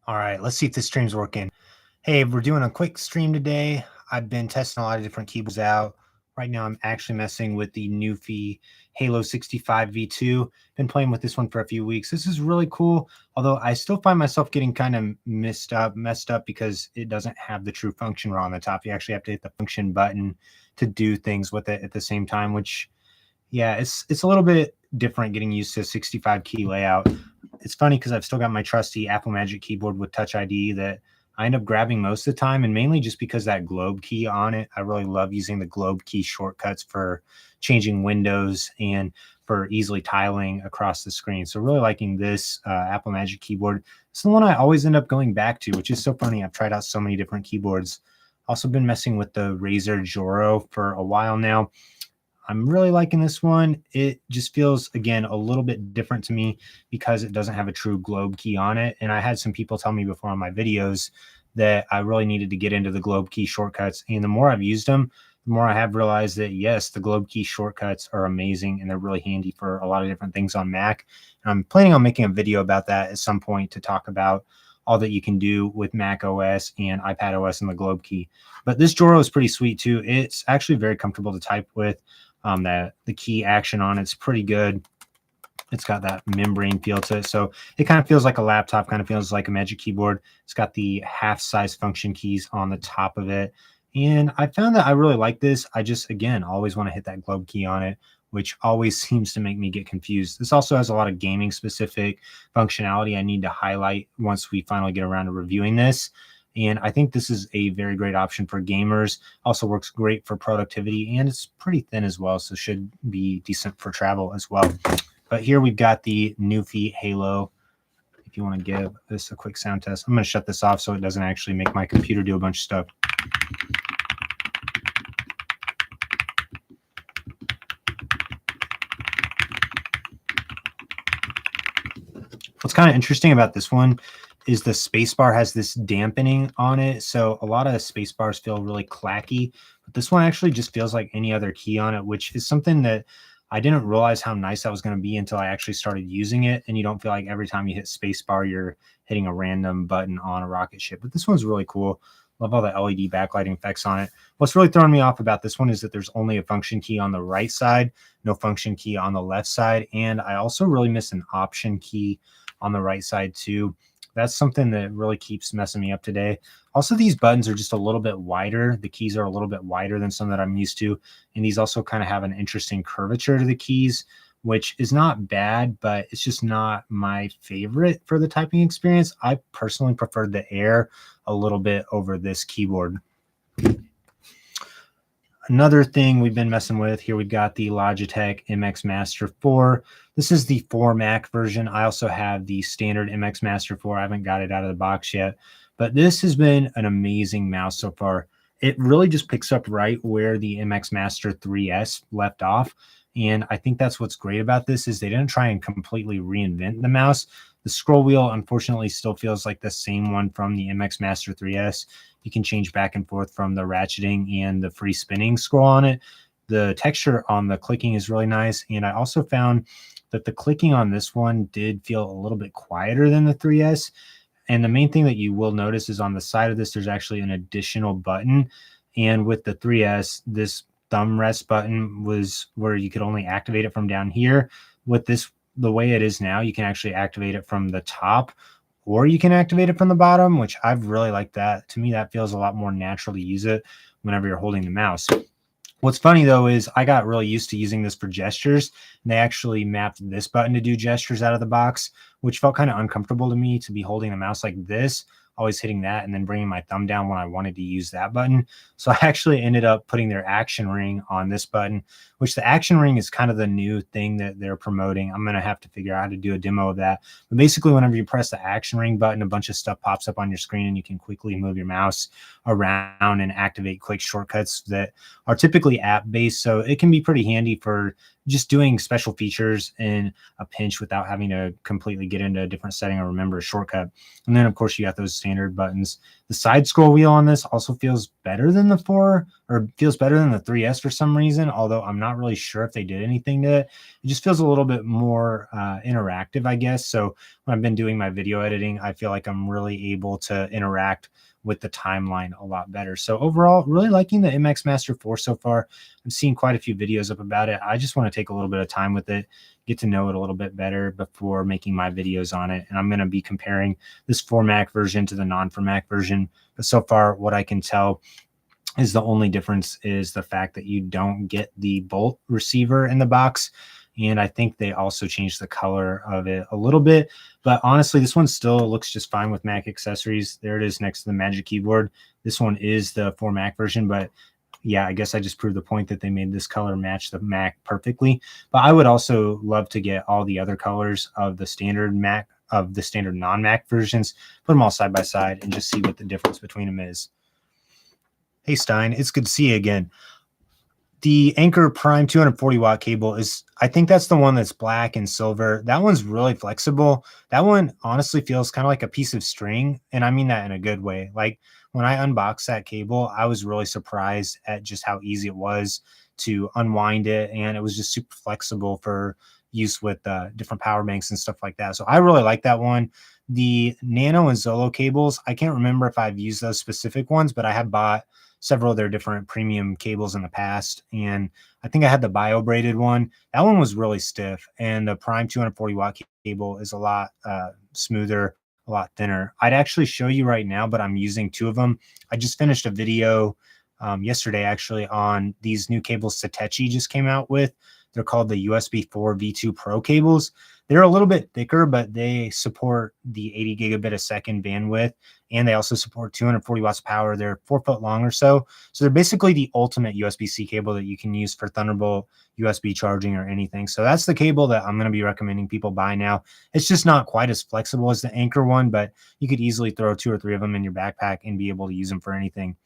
All right, let's see if this stream's working. Hey, we're doing a quick stream today. I've been testing a lot of different keyboards out. Right now, I'm actually messing with the Newfie Halo 65 V2. Been playing with this one for a few weeks. This is really cool, although I still find myself getting kind of messed up because it doesn't have the true function bar on the top. You actually have to hit the function button to do things with it at the same time, which, yeah, it's a little bit different getting used to a 65 key layout. It's funny because I've still got my trusty Apple Magic keyboard with Touch ID that I end up grabbing most of the time, and mainly just because that globe key on it. I really love using the globe key shortcuts for changing windows and for easily tiling across the screen. So really liking this Apple Magic keyboard. It's the one I always end up going back to, which is so funny. I've tried out so many different keyboards. Also been messing with the Razer Joro for a while now. I'm really liking this one. It just feels, again, a little bit different to me because it doesn't have a true globe key on it. And I had some people tell me before on my videos that I really needed to get into the globe key shortcuts. And the more I've used them, the more I have realized that, yes, the globe key shortcuts are amazing and they're really handy for a lot of different things on Mac. And I'm planning on making a video about that at some point to talk about all that you can do with Mac OS and iPad OS and the globe key. But this Joro is pretty sweet too. It's actually very comfortable to type with. The key action on it's pretty good. It's got that membrane feel to it. So it kind of feels like a laptop, kind of feels like a Magic Keyboard. It's got the half-size function keys on the top of it. And I found that I really like this. I just, again, always want to hit that globe key on it, which always seems to make me get confused. This also has a lot of gaming-specific functionality I need to highlight once we finally get around to reviewing this. And I think this is a very great option for gamers. Also works great for productivity, and it's pretty thin as well, so should be decent for travel as well. But here we've got the Newfie Halo. If you want to give this a quick sound test, I'm going to shut this off so it doesn't actually make my computer do a bunch of stuff. What's kind of interesting about this one is the spacebar has this dampening on it. So a lot of spacebars feel really clacky, but this one actually just feels like any other key on it, which is something that I didn't realize how nice that was going to be until I actually started using it. And you don't feel like every time you hit spacebar, you're hitting a random button on a rocket ship. But this one's really cool. Love all the LED backlighting effects on it. What's really throwing me off about this one is that there's only a function key on the right side, no function key on the left side. And I also really miss an option key on the right side too. That's something that really keeps messing me up today. Also, these buttons are just a little bit wider. The keys are a little bit wider than some that I'm used to. And these also kind of have an interesting curvature to the keys, which is not bad, but it's just not my favorite for the typing experience. I personally preferred the Air a little bit over this keyboard. Another thing we've been messing with here, we've got the Logitech MX Master 4. This is the 4 Mac version. I also have the standard MX Master 4. I haven't got it out of the box yet, but this has been an amazing mouse so far. It really just picks up right where the MX Master 3S left off. And I think that's what's great about this is they didn't try and completely reinvent the mouse. The scroll wheel, unfortunately, still feels like the same one from the MX Master 3S. You can change back and forth from the ratcheting and the free spinning scroll on it. The texture on the clicking is really nice. And I also found that the clicking on this one did feel a little bit quieter than the 3S. And the main thing that you will notice is on the side of this, there's actually an additional button. And with the 3S, this thumb rest button was where you could only activate it from down here. With this, the way it is now, you can actually activate it from the top, or you can activate it from the bottom, which I've really liked that. To me, that feels a lot more natural to use it whenever you're holding the mouse. What's funny, though, is I got really used to using this for gestures, and they actually mapped this button to do gestures out of the box, which felt kind of uncomfortable to me to be holding the mouse like this, always hitting that and then bringing my thumb down when I wanted to use that button. So I actually ended up putting their action ring on this button, which the action ring is kind of the new thing that they're promoting. I'm going to have to figure out how to do a demo of that. But basically, whenever you press the action ring button, a bunch of stuff pops up on your screen and you can quickly move your mouse around and activate quick shortcuts that are typically app-based. So it can be pretty handy for just doing special features in a pinch without having to completely get into a different setting or remember a shortcut. And then of course you got those standard buttons. The side scroll wheel on this also feels better than the 4, or feels better than the 3S for some reason, although I'm not really sure if they did anything to it. It just feels a little bit more interactive, I guess. So when I've been doing my video editing, I feel like I'm really able to interact with the timeline a lot better. So overall, really liking the MX Master 4 so far. I've seen quite a few videos up about it. I just want to take a little bit of time with it, get to know it a little bit better before making my videos on it. And I'm going to be comparing this for Mac version to the non-for Mac version. But so far, what I can tell is the only difference is the fact that you don't get the bolt receiver in the box. And I think they also changed the color of it a little bit. But honestly, this one still looks just fine with Mac accessories. There it is next to the Magic Keyboard. This one is the for Mac version, but yeah, I guess I just proved the point that they made this color match the Mac perfectly. But I would also love to get all the other colors of the standard Mac, of the standard non-Mac versions, put them all side by side and just see what the difference between them is. Hey Stein, it's good to see you again. The Anker Prime 240 watt cable is, I think that's the one that's black and silver. That one's really flexible. That one honestly feels kind of like a piece of string. And I mean that in a good way. Like when I unboxed that cable, I was really surprised at just how easy it was to unwind it. And it was just super flexible for use with different power banks and stuff like that. So I really like that one. The Nano and Zolo cables, I can't remember if I've used those specific ones, but I have bought several of their different premium cables in the past. And I think I had the bio braided one. That one was really stiff. And the Prime 240 watt cable is a lot smoother, a lot thinner. I'd actually show you right now, but I'm using 2 of them. I just finished a video yesterday actually on these new cables Satechi just came out with. They're called the USB 4 V2 Pro cables. They're a little bit thicker, but they support the 80 gigabit a second bandwidth, and they also support 240 watts of power. They're 4 foot long or so. So they're basically the ultimate USB-C cable that you can use for Thunderbolt USB charging or anything. So that's the cable that I'm going to be recommending people buy now. It's just not quite as flexible as the Anker one, but you could easily throw 2 or 3 of them in your backpack and be able to use them for anything.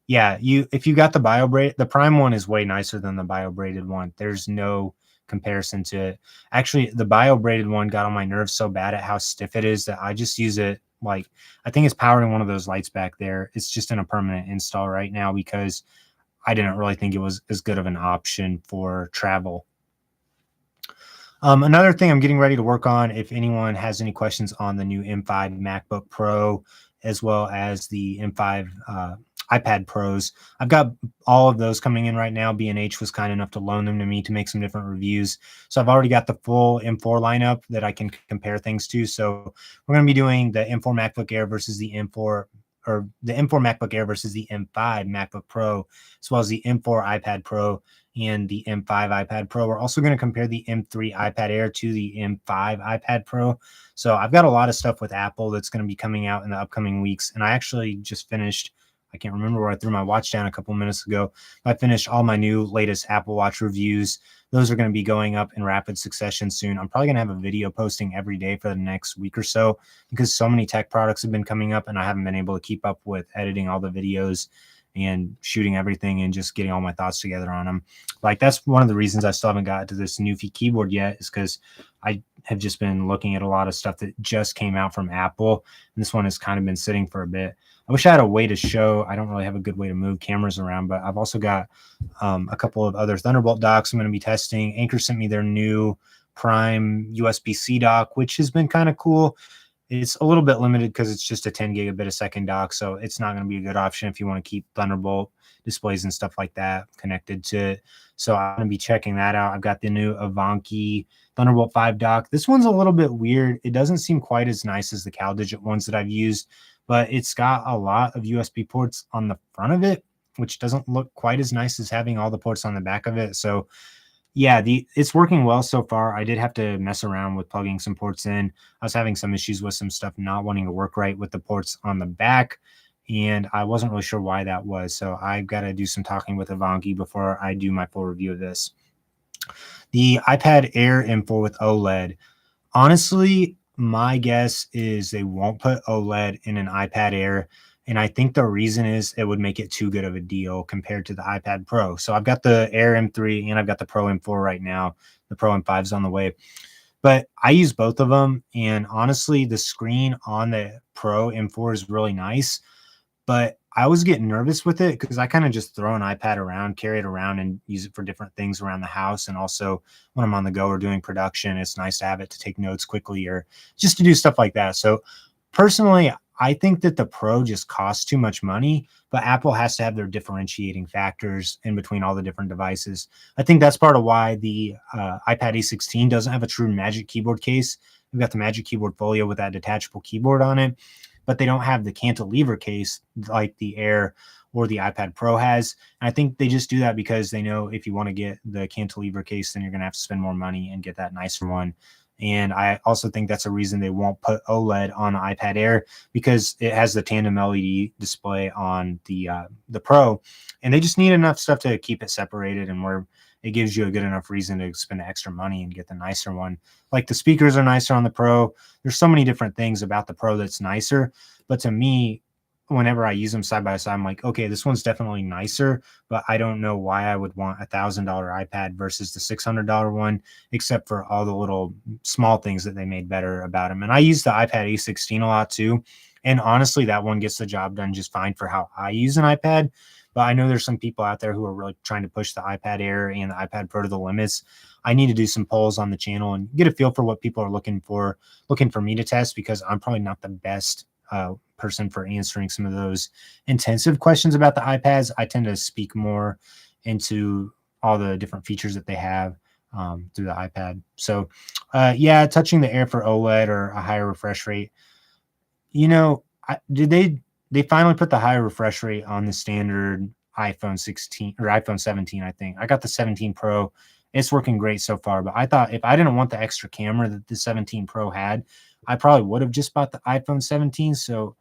Yeah, if you got the bio braid, the Prime one is way nicer than the bio braided one. There's no comparison to it. Actually, the bio braided one got on my nerves so bad at how stiff it is that I just use it like, I think it's powering one of those lights back there. It's just in a permanent install right now because I didn't really think it was as good of an option for travel. Another thing I'm getting ready to work on, if anyone has any questions on the new M5 MacBook Pro, as well as the M5 iPad Pros, I've got all of those coming in right now. B&H was kind enough to loan them to me to make some different reviews. So I've already got the full M4 lineup that I can compare things to. So we're going to be doing the M4 MacBook Air versus the M4, or the M4 MacBook Air versus the M5 MacBook Pro, as well as the M4 iPad Pro and the M5 iPad Pro. We're also going to compare the M3 iPad Air to the M5 iPad Pro. So I've got a lot of stuff with Apple that's going to be coming out in the upcoming weeks. And I actually just finished, I can't remember where I threw my watch down a couple minutes ago. I finished all my new latest Apple Watch reviews. Those are going to be going up in rapid succession soon. I'm probably going to have a video posting every day for the next week or so because so many tech products have been coming up and I haven't been able to keep up with editing all the videos and shooting everything and just getting all my thoughts together on them. Like that's one of the reasons I still haven't got to this Newfie keyboard yet, is because I have just been looking at a lot of stuff that just came out from Apple. And this one has kind of been sitting for a bit. I wish I had a way to show. I don't really have a good way to move cameras around, but I've also got a couple of other Thunderbolt docks I'm going to be testing. Anker sent me their new Prime USB-C dock, which has been kind of cool. It's a little bit limited because it's just a 10 gigabit a second dock, so it's not going to be a good option if you want to keep Thunderbolt displays and stuff like that connected to it. So I'm going to be checking that out. I've got the new Avanki Thunderbolt 5 dock. This one's a little bit weird. It doesn't seem quite as nice as the CalDigit ones that I've used, but it's got a lot of USB ports on the front of it, which doesn't look quite as nice as having all the ports on the back of it. So yeah, it's working well so far. I did have to mess around with plugging some ports in. I was having some issues with some stuff not wanting to work right with the ports on the back, and I wasn't really sure why that was. So I've got to do some talking with Avanki before I do my full review of this. The iPad Air M4 with OLED. Honestly, my guess is they won't put OLED in an iPad Air. And I think the reason is it would make it too good of a deal compared to the iPad Pro. So I've got the Air M3 and I've got the Pro M4 right now. The Pro M5 is on the way. But I use both of them. And honestly, the screen on the Pro M4 is really nice. But I was getting nervous with it because I kind of just throw an iPad around, carry it around, and use it for different things around the house. And also when I'm on the go or doing production, it's nice to have it to take notes quickly or just to do stuff like that. So personally, I think that the Pro just costs too much money, but Apple has to have their differentiating factors in between all the different devices. I think that's part of why the iPad A16 doesn't have a true Magic Keyboard case. We've got the Magic Keyboard Folio with that detachable keyboard on it, but they don't have the cantilever case like the Air or the iPad Pro has. And I think they just do that because they know if you want to get the cantilever case, then you're going to have to spend more money and get that nicer one. And I also think that's a reason they won't put OLED on the iPad Air, because it has the tandem LED display on the Pro, and they just need enough stuff to keep it separated and where it gives you a good enough reason to spend the extra money and get the nicer one. Like the speakers are nicer on the Pro. There's so many different things about the Pro that's nicer, but to me, whenever I use them side by side, I'm like, okay, this one's definitely nicer, but I don't know why I would want $1,000 iPad versus the $600 one, except for all the little small things that they made better about them. And I use the iPad A16 a lot too. And honestly, that one gets the job done just fine for how I use an iPad. But I know there's some people out there who are really trying to push the iPad Air and the iPad Pro to the limits. I need to do some polls on the channel and get a feel for what people are looking for me to test, because I'm probably not the best person for answering some of those intensive questions about the iPads. I tend to speak more into all the different features that they have through the iPad. So yeah, touching the Air for OLED or a higher refresh rate. You know, they finally put the higher refresh rate on the standard iPhone 16 or iPhone 17, I think. I got the 17 Pro. It's working great so far, but I thought if I didn't want the extra camera that the 17 Pro had, I probably would have just bought the iPhone 17. So,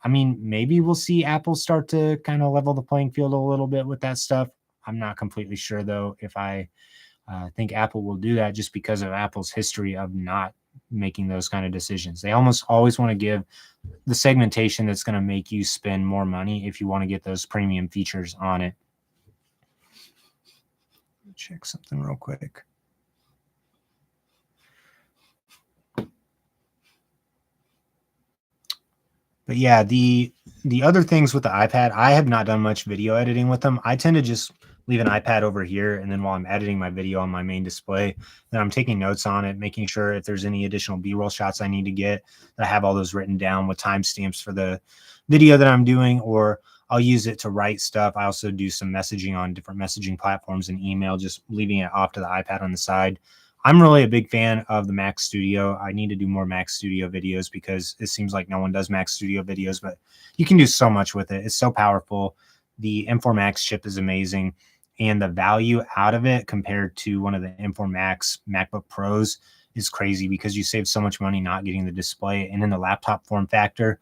I mean, maybe we'll see Apple start to kind of level the playing field a little bit with that stuff. I'm not completely sure, though, if I think Apple will do that, just because of Apple's history of not making those kind of decisions. They almost always want to give the segmentation that's going to make you spend more money if you want to get those premium features on it. Check something real quick. But yeah, the other things with the iPad, I have not done much video editing with them. I tend to just leave an iPad over here, and then while I'm editing my video on my main display, then I'm taking notes on it, making sure if there's any additional B-roll shots I need to get, that I have all those written down with timestamps for the video that I'm doing, or I'll use it to write stuff. I also do some messaging on different messaging platforms and email, just leaving it off to the iPad on the side. I'm really a big fan of the Mac Studio. I need to do more Mac Studio videos because it seems like no one does Mac Studio videos, but you can do so much with it. It's so powerful. The M4 Max chip is amazing, and the value out of it compared to one of the M4 Max MacBook Pros is crazy, because you save so much money not getting the display and in the laptop form factor.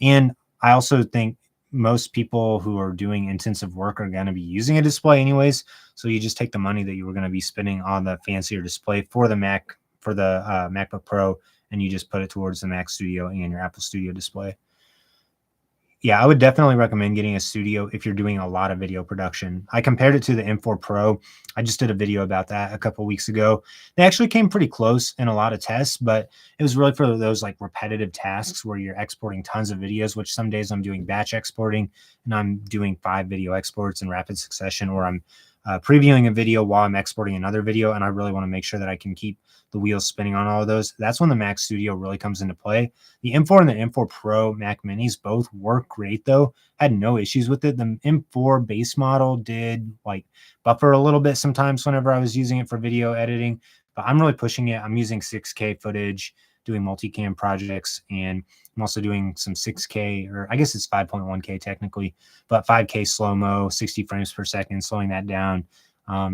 And I also think most people who are doing intensive work are going to be using a display anyways. So you just take the money that you were going to be spending on the fancier display for the Mac, for the MacBook Pro, and you just put it towards the Mac Studio and your Apple Studio display. Yeah, I would definitely recommend getting a Studio if you're doing a lot of video production. I compared it to the M4 Pro. I just did a video about that a couple weeks ago. They actually came pretty close in a lot of tests, but it was really for those like repetitive tasks where you're exporting tons of videos, which some days I'm doing batch exporting and I'm doing 5 video exports in rapid succession, or I'm previewing a video while I'm exporting another video, and I really want to make sure that I can keep the wheels spinning on all of those. That's when the Mac Studio really comes into play. The M4 and the M4 Pro Mac Minis both work great, though. Had no issues with it. The M4 base model did like buffer a little bit sometimes whenever I was using it for video editing, but I'm really pushing it. I'm using 6K footage, doing multicam projects, and I'm also doing some 6K, or I guess it's 5.1K technically, but 5K slow-mo, 60 frames per second, slowing that down.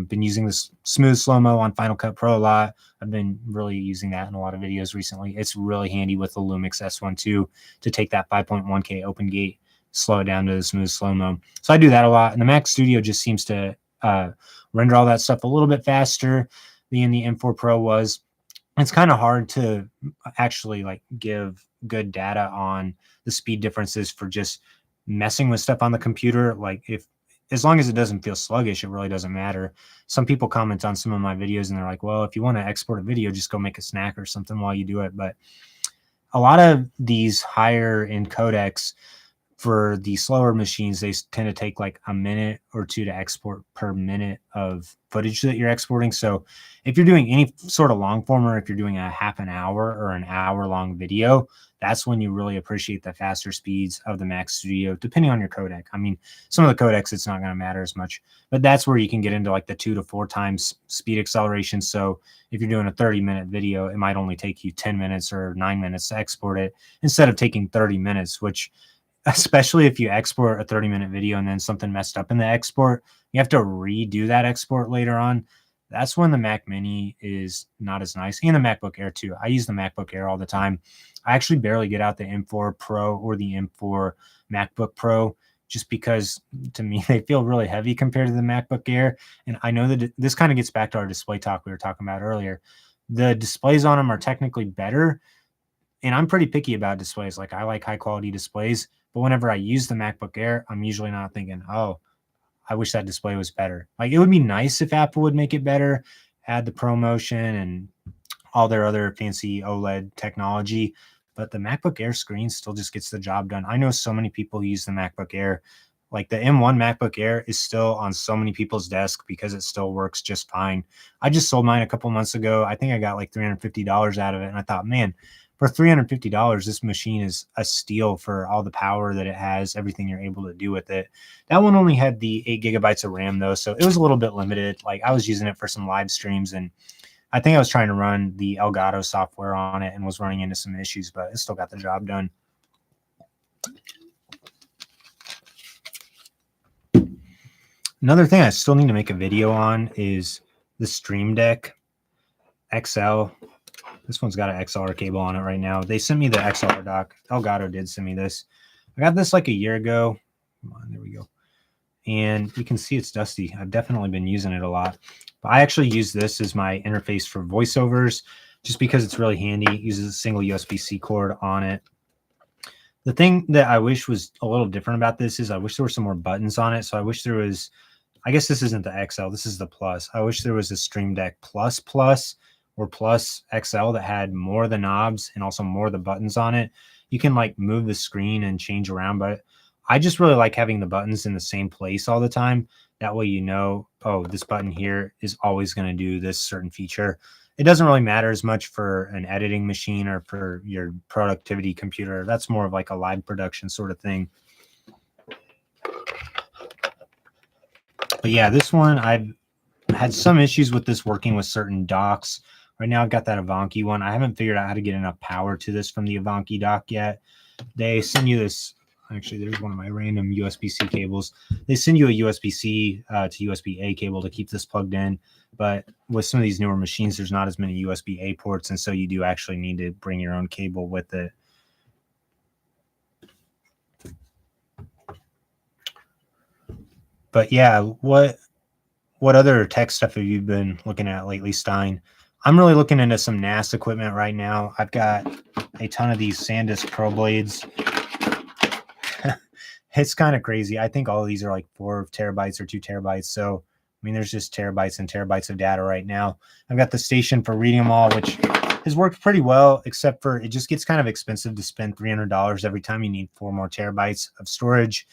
Been using this smooth slow-mo on Final Cut Pro a lot. I've been really using that in a lot of videos recently. It's really handy with the Lumix S1 too, to take that 5.1K open gate, slow it down to the smooth slow-mo. So I do that a lot, and the Mac Studio just seems to render all that stuff a little bit faster than the M4 Pro was. It's kind of hard to actually like give good data on the speed differences for just messing with stuff on the computer, like as long as it doesn't feel sluggish, it really doesn't matter. Some people comment on some of my videos and they're like, well, if you want to export a video, just go make a snack or something while you do it. But a lot of these higher end codecs, for the slower machines, they tend to take like a minute or two to export per minute of footage that you're exporting. So if you're doing any sort of long form, or if you're doing a half an hour or an hour long video, that's when you really appreciate the faster speeds of the Mac Studio, depending on your codec. I mean, some of the codecs, it's not going to matter as much, but that's where you can get into like the 2 to 4 times speed acceleration. So if you're doing a 30-minute video, it might only take you 10 minutes or 9 minutes to export it instead of taking 30 minutes, which, especially if you export a 30-minute video and then something messed up in the export, you have to redo that export later on. That's when the Mac Mini is not as nice, and the MacBook Air too. I use the MacBook Air all the time. I actually barely get out the M4 Pro or the M4 MacBook Pro, just because to me they feel really heavy compared to the MacBook Air. And I know that this kind of gets back to our display talk we were talking about earlier. The displays on them are technically better, and I'm pretty picky about displays. Like, I like high quality displays, but whenever I use the MacBook Air, I'm usually not thinking, oh, I wish that display was better. Like, it would be nice if Apple would make it better, add the ProMotion and all their other fancy OLED technology, but the MacBook Air screen still just gets the job done. I know so many people who use the MacBook Air. Like, the M1 MacBook Air is still on so many people's desk because it still works just fine. I just sold mine a couple months ago. I think I got like $350 out of it, and I thought, man, for $350, this machine is a steal for all the power that it has, everything you're able to do with it. That one only had the 8 gigabytes of RAM though, so it was a little bit limited. Like, I was using it for some live streams, and I think I was trying to run the Elgato software on it and was running into some issues, but it still got the job done. Another thing I still need to make a video on is the Stream Deck XL. This one's got an XLR cable on it right now. They sent me the XLR dock. Elgato did send me this. I got this like a year ago. Come on, there we go. And you can see it's dusty. I've definitely been using it a lot. But I actually use this as my interface for voiceovers just because it's really handy. It uses a single USB-C cord on it. The thing that I wish was a little different about this is I wish there were some more buttons on it. So I wish there was, I guess this isn't the XL, this is the Plus. I wish there was a Stream Deck Plus or Plus XL that had more of the knobs and also more of the buttons on it. You can like move the screen and change around, but I just really like having the buttons in the same place all the time. That way, you know, oh, this button here is always going to do this certain feature. It doesn't really matter as much for an editing machine or for your productivity computer. That's more of like a live production sort of thing. But yeah, this one, I've had some issues with this working with certain docks. Right now, I've got that Avanki one. I haven't figured out how to get enough power to this from the Avanki dock yet. They send you this. Actually, there's one of my random USB-C cables. They send you a USB-C to USB-A cable to keep this plugged in. But with some of these newer machines, there's not as many USB-A ports, and so you do actually need to bring your own cable with it. But yeah, what other tech stuff have you been looking at lately, Stein? I'm really looking into some NAS equipment right now. I've got a ton of these SanDisk Pro blades. It's kind of crazy. I think all of these are like 4 terabytes or 2 terabytes. So, I mean, there's just terabytes and terabytes of data right now. I've got the station for reading them all, which has worked pretty well, except for it just gets kind of expensive to spend $300 every time you need 4 more terabytes of storage.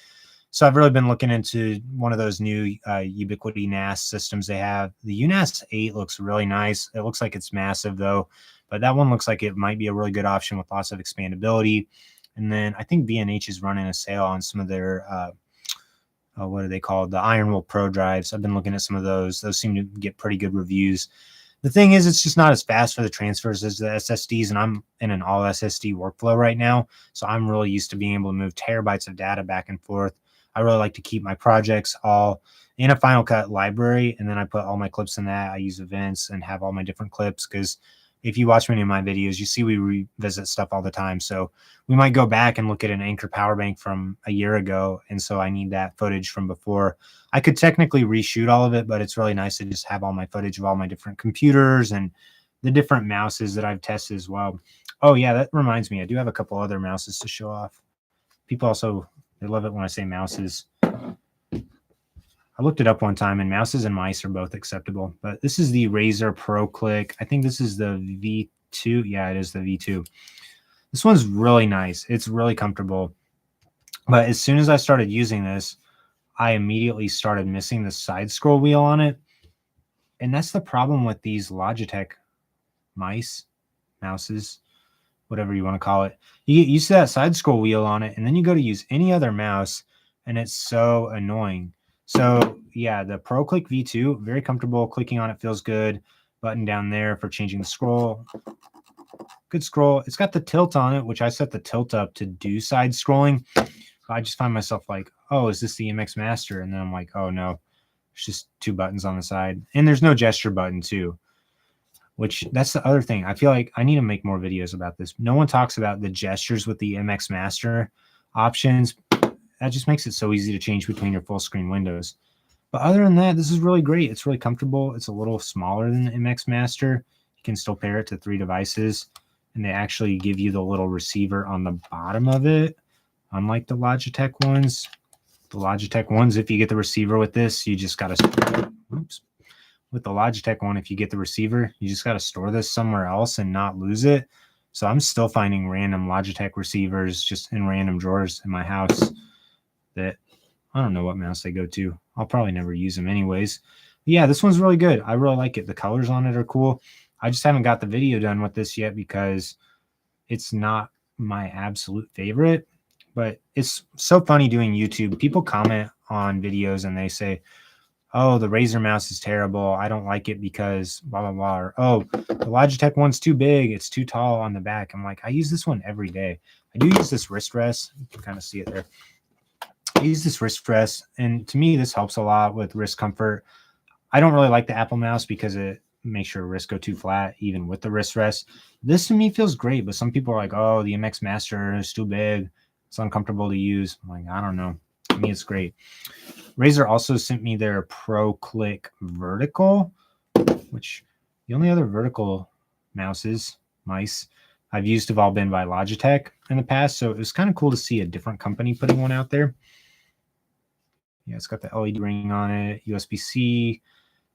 So I've really been looking into one of those new Ubiquiti NAS systems they have. The UNAS 8 looks really nice. It looks like it's massive though, but that one looks like it might be a really good option with lots of expandability. And then I think B&H is running a sale on some of their, what are they called? The Ironwool Pro drives. I've been looking at some of those. Those seem to get pretty good reviews. The thing is, it's just not as fast for the transfers as the SSDs, and I'm in an all SSD workflow right now. So I'm really used to being able to move terabytes of data back and forth. I really like to keep my projects all in a Final Cut library, and then I put all my clips in that. I use events and have all my different clips, because if you watch many of my videos, you see we revisit stuff all the time. So we might go back and look at an Anker power bank from a year ago, and so I need that footage from before. I could technically reshoot all of it, but it's really nice to just have all my footage of all my different computers and the different mouses that I've tested as well. Oh yeah, that reminds me, I do have a couple other mouses to show off. People also They love it when I say mouses. I looked it up one time, and mouses and mice are both acceptable. But this is the Razer Pro Click. I think this is the V2. Yeah, it is the V2. This one's really nice. It's really comfortable. But as soon as I started using this, I immediately started missing the side scroll wheel on it. And that's the problem with these Logitech mouses, whatever you want to call it. You get used to that side scroll wheel on it, and then you go to use any other mouse, and it's so annoying. So yeah, the Pro Click V2, very comfortable. Clicking on it feels good. Button down there for changing the scroll. Good scroll. It's got the tilt on it, which I set the tilt up to do side scrolling. I just find myself like, oh, is this the MX Master? And then I'm like, oh no, it's just 2 buttons on the side. And there's no gesture button too, which that's the other thing. I feel like I need to make more videos about this. No one talks about the gestures with the MX Master options. That just makes it so easy to change between your full screen windows. But other than that, this is really great. It's really comfortable. It's a little smaller than the MX Master. You can still pair it to 3 devices, and they actually give you the little receiver on the bottom of it. Unlike the Logitech ones. The Logitech ones, if you get the receiver with this, you just got to, oops. With the Logitech one, if you get the receiver, you just got to store this somewhere else and not lose it. So I'm still finding random Logitech receivers just in random drawers in my house that I don't know what mouse they go to. I'll probably never use them anyways. But yeah, this one's really good. I really like it. The colors on it are cool. I just haven't got the video done with this yet because it's not my absolute favorite. But it's so funny doing YouTube. People comment on videos and they say, oh, the Razer mouse is terrible. I don't like it because blah, blah, blah. Or, oh, the Logitech one's too big. It's too tall on the back. I'm like, I use this one every day. I do use this wrist rest. You can kind of see it there. I use this wrist rest. And to me, this helps a lot with wrist comfort. I don't really like the Apple mouse because it makes your wrist go too flat, even with the wrist rest. This to me feels great. But some people are like, oh, the MX Master is too big. It's uncomfortable to use. I'm like, I don't know. To me, it's great. Razer also sent me their Pro Click Vertical, which the only other vertical mice I've used have all been by Logitech in the past. So it was kind of cool to see a different company putting one out there. Yeah, it's got the LED ring on it, USB-C.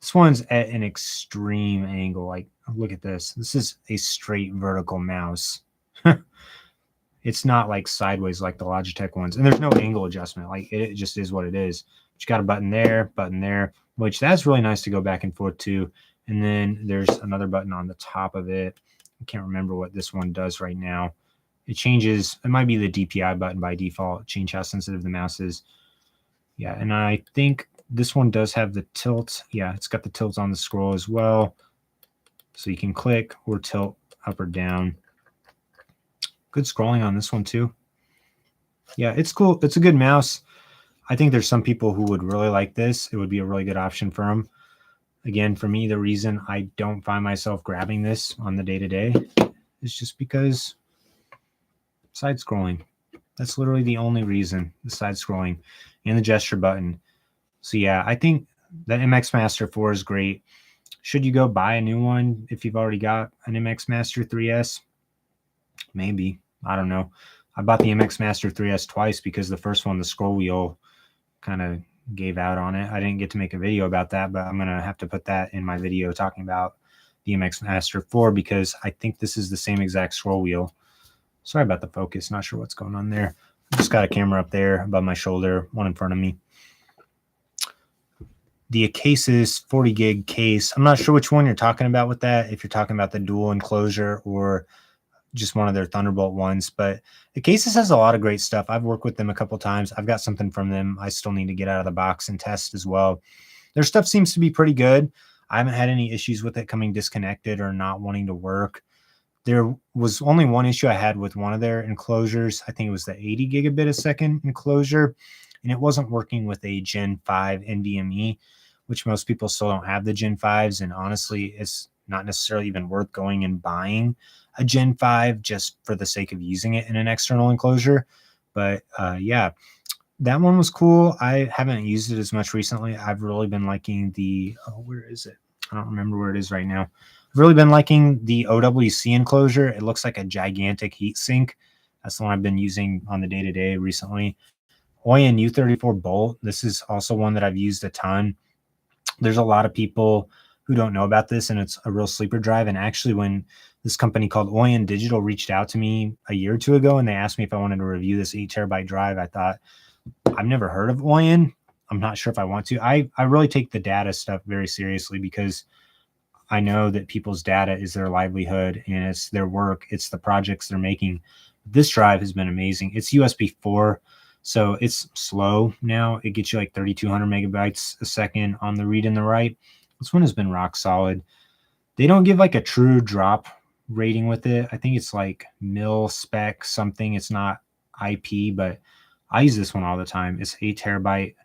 This one's at an extreme angle. Like, look at this. This is a straight vertical mouse. It's not like sideways like the Logitech ones. And there's no angle adjustment. Like it just is what it is. But you got a button there, which that's really nice to go back and forth to. And then there's another button on the top of it. I can't remember what this one does right now. It changes. It might be the DPI button by default. Change how sensitive the mouse is. Yeah, and I think this one does have the tilt. Yeah, it's got the tilt on the scroll as well. So you can click or tilt up or down. Good scrolling on this one too. Yeah, it's cool. It's a good mouse. I think there's some people who would really like this. It would be a really good option for them. Again, for me, the reason I don't find myself grabbing this on the day-to-day is just because side scrolling. That's literally the only reason, the side scrolling and the gesture button. So yeah, I think the MX Master 4 is great. Should you go buy a new one if you've already got an MX Master 3S? Maybe. I don't know. I bought the MX Master 3S twice because the first one, the scroll wheel, kind of gave out on it. I didn't get to make a video about that, but I'm going to have to put that in my video talking about the MX Master 4 because I think this is the same exact scroll wheel. Sorry about the focus. Not sure what's going on there. I just got a camera up there above my shoulder, one in front of me. The cases, 40 gig case. I'm not sure which one you're talking about with that, if you're talking about the dual enclosure or just one of their Thunderbolt ones. But the cases has a lot of great stuff. I've worked with them a couple times. I've got something from them I still need to get out of the box and test as well. Their stuff seems to be pretty good. I haven't had any issues with it coming disconnected or not wanting to work. There was only one issue I had with one of their enclosures. I think it was the 80 gigabit a second enclosure, and it wasn't working with a Gen 5 NVMe, which most people still don't have the Gen 5s. And honestly, it's not necessarily even worth going and buying a Gen 5 just for the sake of using it in an external enclosure. But yeah, that one was cool. I haven't used it as much recently. I've really been liking the, where is it? I don't remember where it is right now. I've really been liking the OWC enclosure. It looks like a gigantic heat sink. That's the one I've been using on the day-to-day recently. Oyen U34 bolt. This is also one that I've used a ton. There's a lot of people who don't know about this, and it's a real sleeper drive. And actually, when this company called Oyen Digital reached out to me a year or two ago and they asked me if I wanted to review this 8 terabyte drive, I thought, I've never heard of Oyen. I'm not sure if I want to. I really take the data stuff very seriously because I know that people's data is their livelihood and it's their work. It's the projects they're making. This drive has been amazing. It's USB 4, so it's slow now. It gets you like 3,200 megabytes a second on the read and the write. This one has been rock solid. They don't give like a true drop rating with it. I think it's like mil spec something. It's not IP, but I use this one all the time. It's 8 terabyte.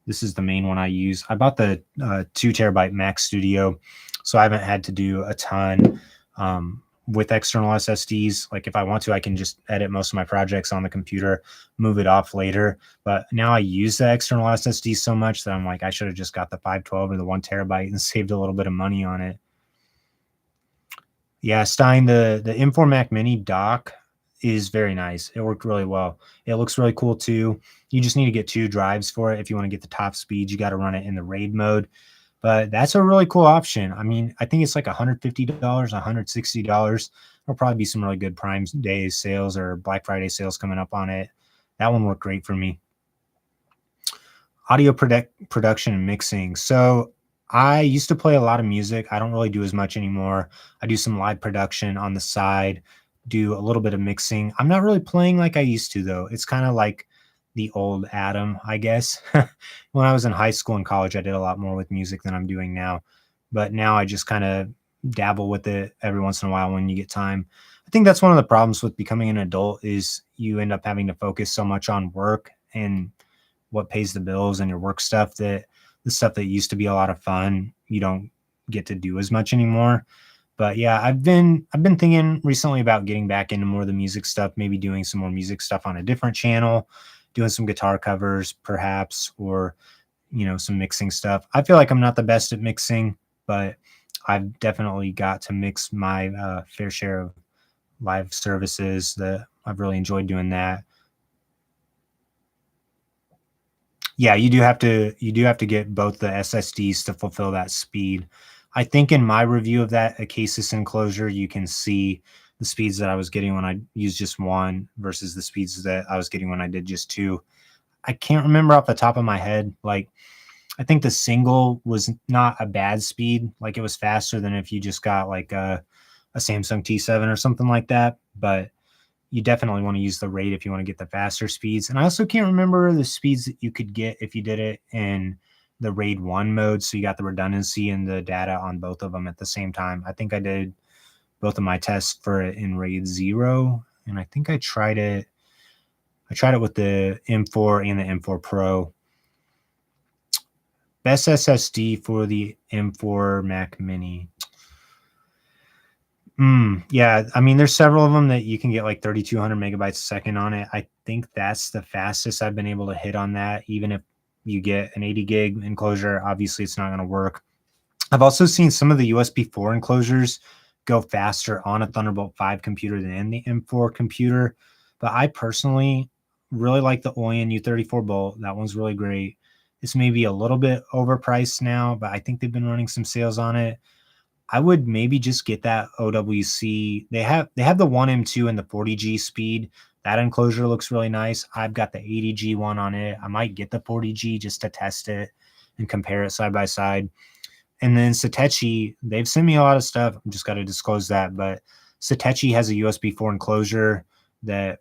This is the main one I use. I bought the 2 terabyte Mac Studio, so I haven't had to do a ton with external SSDs. Like if I want to, I can just edit most of my projects on the computer, move it off later. But now I use the external SSD so much that I'm like, I should have just got the 512 or the 1 terabyte and saved a little bit of money on it. Yeah, Stein, the M4 Mac Mini dock is very nice. It worked really well. It looks really cool too. You just need to get 2 drives for it. If you want to get the top speed, you got to run it in the RAID mode. But that's a really cool option. I mean, I think it's like $150, $160. There'll probably be some really good Prime Day sales or Black Friday sales coming up on it. That one worked great for me. Audio production and mixing. So I used to play a lot of music. I don't really do as much anymore. I do some live production on the side, do a little bit of mixing. I'm not really playing like I used to, though. It's kind of like the old Adam, I guess. When I was in high school and college, I did a lot more with music than I'm doing now. But now I just kind of dabble with it every once in a while when you get time. I think that's one of the problems with becoming an adult is you end up having to focus so much on work and what pays the bills and your work stuff that the stuff that used to be a lot of fun, you don't get to do as much anymore. But yeah, I've been thinking recently about getting back into more of the music stuff, maybe doing some more music stuff on a different channel, doing some guitar covers perhaps, or some mixing stuff. I feel like I'm not the best at mixing, but I've definitely got to mix my fair share of live services that I've really enjoyed doing that. Yeah, you do have to get both the SSDs to fulfill that speed. I think in my review of that Acasis enclosure, you can see the speeds that I was getting when I used just one versus the speeds that I was getting when I did just two. I can't remember off the top of my head. Like, I think the single was not a bad speed. Like, it was faster than if you just got like a Samsung T7 or something like that. But you definitely want to use the RAID if you want to get the faster speeds. And I also can't remember the speeds that you could get if you did it in the RAID 1 mode. So you got the redundancy and the data on both of them at the same time. I think I did both of my tests for it in RAID 0. And I think I tried it with the M4 and the M4 Pro. Best SSD for the M4 Mac Mini. Yeah, I mean, there's several of them that you can get like 3,200 megabytes a second on it. I think that's the fastest I've been able to hit on that. Even if you get an 80 gig enclosure, obviously it's not going to work. I've also seen some of the USB 4 enclosures go faster on a Thunderbolt 5 computer than the M4 computer. But I personally really like the Oyen U34 Bolt. That one's really great. It's maybe a little bit overpriced now, but I think they've been running some sales on it. I would maybe just get that OWC. They have the 1M2 and the 40G speed. That enclosure looks really nice. I've got the 80G one on it. I might get the 40G just to test it and compare it side by side. And then Satechi, they've sent me a lot of stuff. I'm just got to disclose that. But Satechi has a USB 4 enclosure that,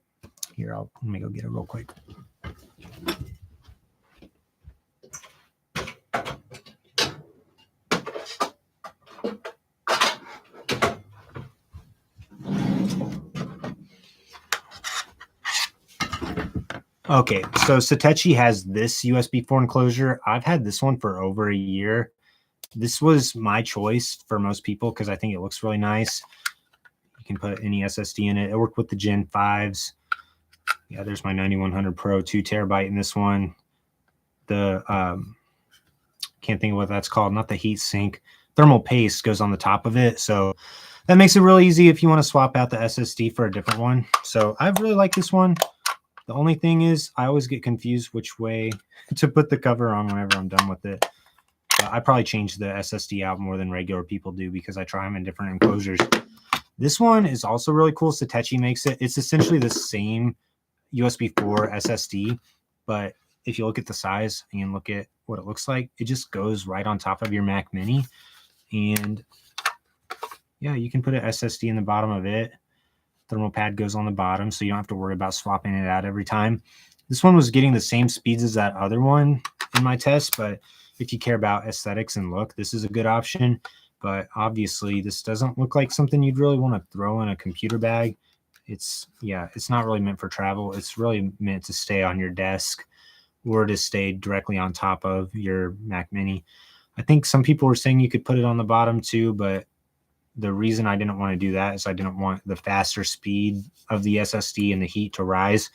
here, let me go get it real quick. Okay, so Satechi has this USB 4 enclosure. I've had this one for over a year. This was my choice for most people because I think it looks really nice. You can put any SSD in it. It worked with the Gen 5s. Yeah, there's my 9100 Pro 2 terabyte in this one. The can't think of what that's called. Not the heat sink. Thermal paste goes on the top of it. So that makes it really easy if you want to swap out the SSD for a different one. So I really like this one. The only thing is I always get confused which way to put the cover on whenever I'm done with it. I probably change the SSD out more than regular people do because I try them in different enclosures. This one is also really cool. Satechi makes it. It's essentially the same USB 4 SSD, but if you look at the size and look at what it looks like, it just goes right on top of your Mac Mini. And yeah, you can put an SSD in the bottom of it. Thermal pad goes on the bottom, so you don't have to worry about swapping it out every time. This one was getting the same speeds as that other one in my test, but if you care about aesthetics and look, this is a good option. But obviously, this doesn't look like something you'd really want to throw in a computer bag. It's not really meant for travel. It's really meant to stay on your desk or to stay directly on top of your Mac Mini. I think some people were saying you could put it on the bottom too, but the reason I didn't want to do that is I didn't want the faster speed of the SSD and the heat to rise.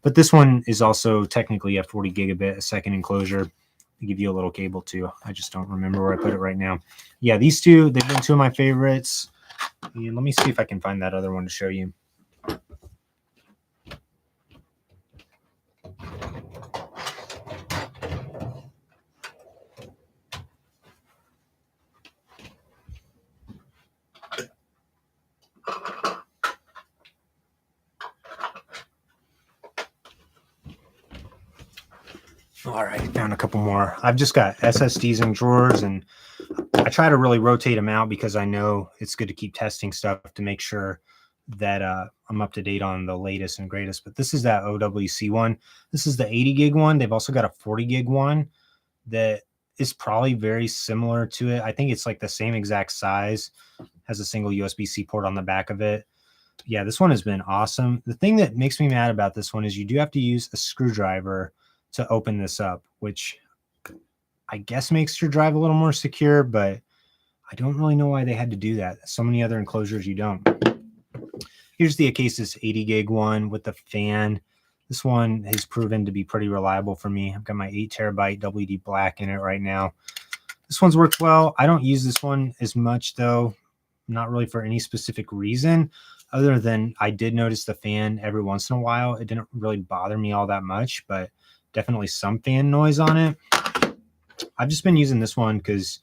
But this one is also technically a 40 gigabit a second enclosure. To give you a little cable too. I just don't remember where I put it right now. Yeah, these two, they've been two of my favorites. And let me see if I can find that other one to show you. All right, found a couple more. I've just got SSDs in drawers, and I try to really rotate them out because I know it's good to keep testing stuff to make sure that I'm up to date on the latest and greatest. But this is that OWC one. This is the 80 gig one. They've also got a 40 gig one that is probably very similar to it. I think it's like the same exact size, has a single USB-C port on the back of it. Yeah, this one has been awesome. The thing that makes me mad about this one is you do have to use a screwdriver to open this up, which I guess makes your drive a little more secure, but I don't really know why they had to do that. So many other enclosures you don't. Here's the Acasis 80 gig one with the fan. This one has proven to be pretty reliable for me. I've got my 8 terabyte WD Black in it right now. This one's worked well. I don't use this one as much though, not really for any specific reason other than I did notice the fan every once in a while. It didn't really bother me all that much, but definitely some fan noise on it. I've just been using this one because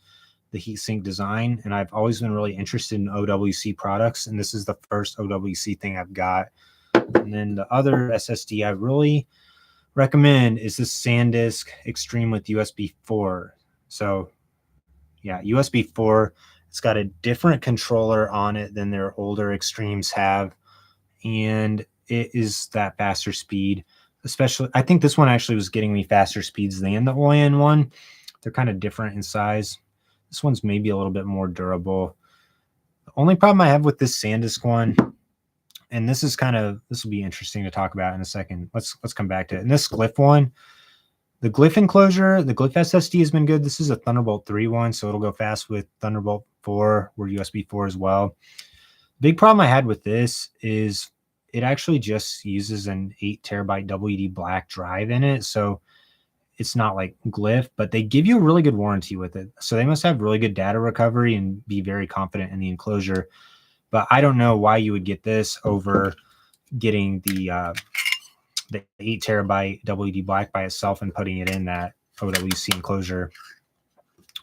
the heatsink design, and I've always been really interested in OWC products, and this is the first OWC thing I've got. And then the other SSD I really recommend is this SanDisk Extreme with USB 4. So yeah, USB 4. It's got a different controller on it than their older Extremes have, and it is that faster speed. Especially, I think this one actually was getting me faster speeds than the OIN one. They're kind of different in size. This one's maybe a little bit more durable. The only problem I have with this SanDisk one, and this will be interesting to talk about in a second. Let's come back to it. And this Glyph one, the Glyph enclosure, the Glyph SSD has been good. This is a Thunderbolt 3 one, so it'll go fast with Thunderbolt 4 or USB 4 as well. Big problem I had with this is it actually just uses an 8 terabyte WD Black drive in it. So it's not like Glyph, but they give you a really good warranty with it. So they must have really good data recovery and be very confident in the enclosure. But I don't know why you would get this over getting the 8 terabyte WD Black by itself and putting it in that OWC enclosure.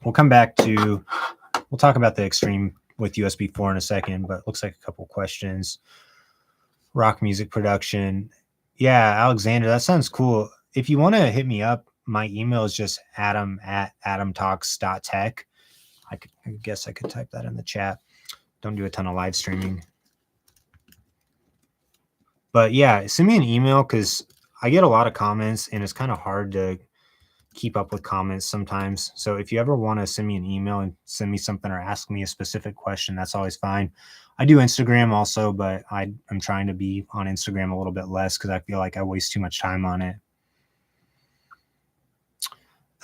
We'll talk about the Extreme with USB 4 in a second, but it looks like a couple questions. Rock music production. Yeah, Alexander, that sounds cool. If you want to hit me up, my email is just adam@adamtalks.tech. I guess I could type that in the chat. Don't do a ton of live streaming. But yeah, send me an email because I get a lot of comments and it's kind of hard to keep up with comments sometimes. So if you ever want to send me an email and send me something or ask me a specific question, that's always fine. I do Instagram also, but I'm trying to be on Instagram a little bit less because I feel like I waste too much time on it.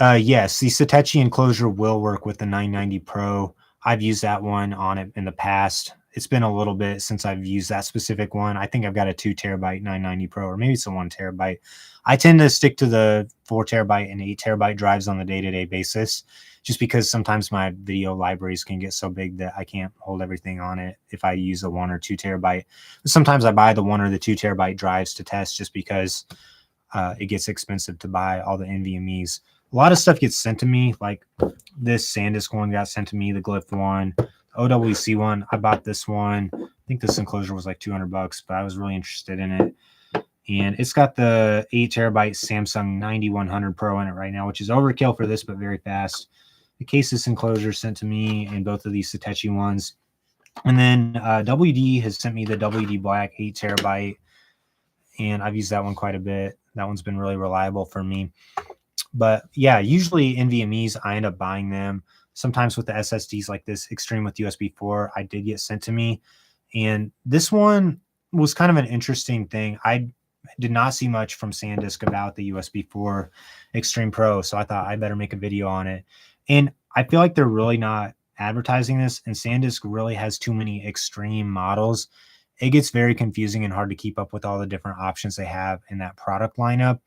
Yes, the Satechi enclosure will work with the 990 Pro. I've used that one on it in the past. It's been a little bit since I've used that specific one. I think I've got a 2 terabyte 990 Pro, or maybe it's a 1 terabyte. I tend to stick to the 4 terabyte and 8 terabyte drives on the day-to-day basis, just because sometimes my video libraries can get so big that I can't hold everything on it if I use a 1 or 2 terabyte. Sometimes I buy the 1 or the 2 terabyte drives to test just because it gets expensive to buy all the NVMe's. A lot of stuff gets sent to me, like this SanDisk one got sent to me, the Glyph one, the OWC one. I bought this one. I think this enclosure was like $200, but I was really interested in it. And it's got the 8 terabyte Samsung 9100 Pro in it right now, which is overkill for this, but very fast. The caseless enclosure sent to me, and both of these Satechi ones. And then WD has sent me the WD Black 8 terabyte, and I've used that one quite a bit. That one's been really reliable for me. But yeah, usually NVMe's, I end up buying them. Sometimes with the SSDs like this Extreme with USB 4, I did get sent to me. And this one was kind of an interesting thing. I did not see much from SanDisk about the USB 4 Extreme Pro, so I thought I better make a video on it. And I feel like they're really not advertising this, and SanDisk really has too many Extreme models. It gets very confusing and hard to keep up with all the different options they have in that product lineup.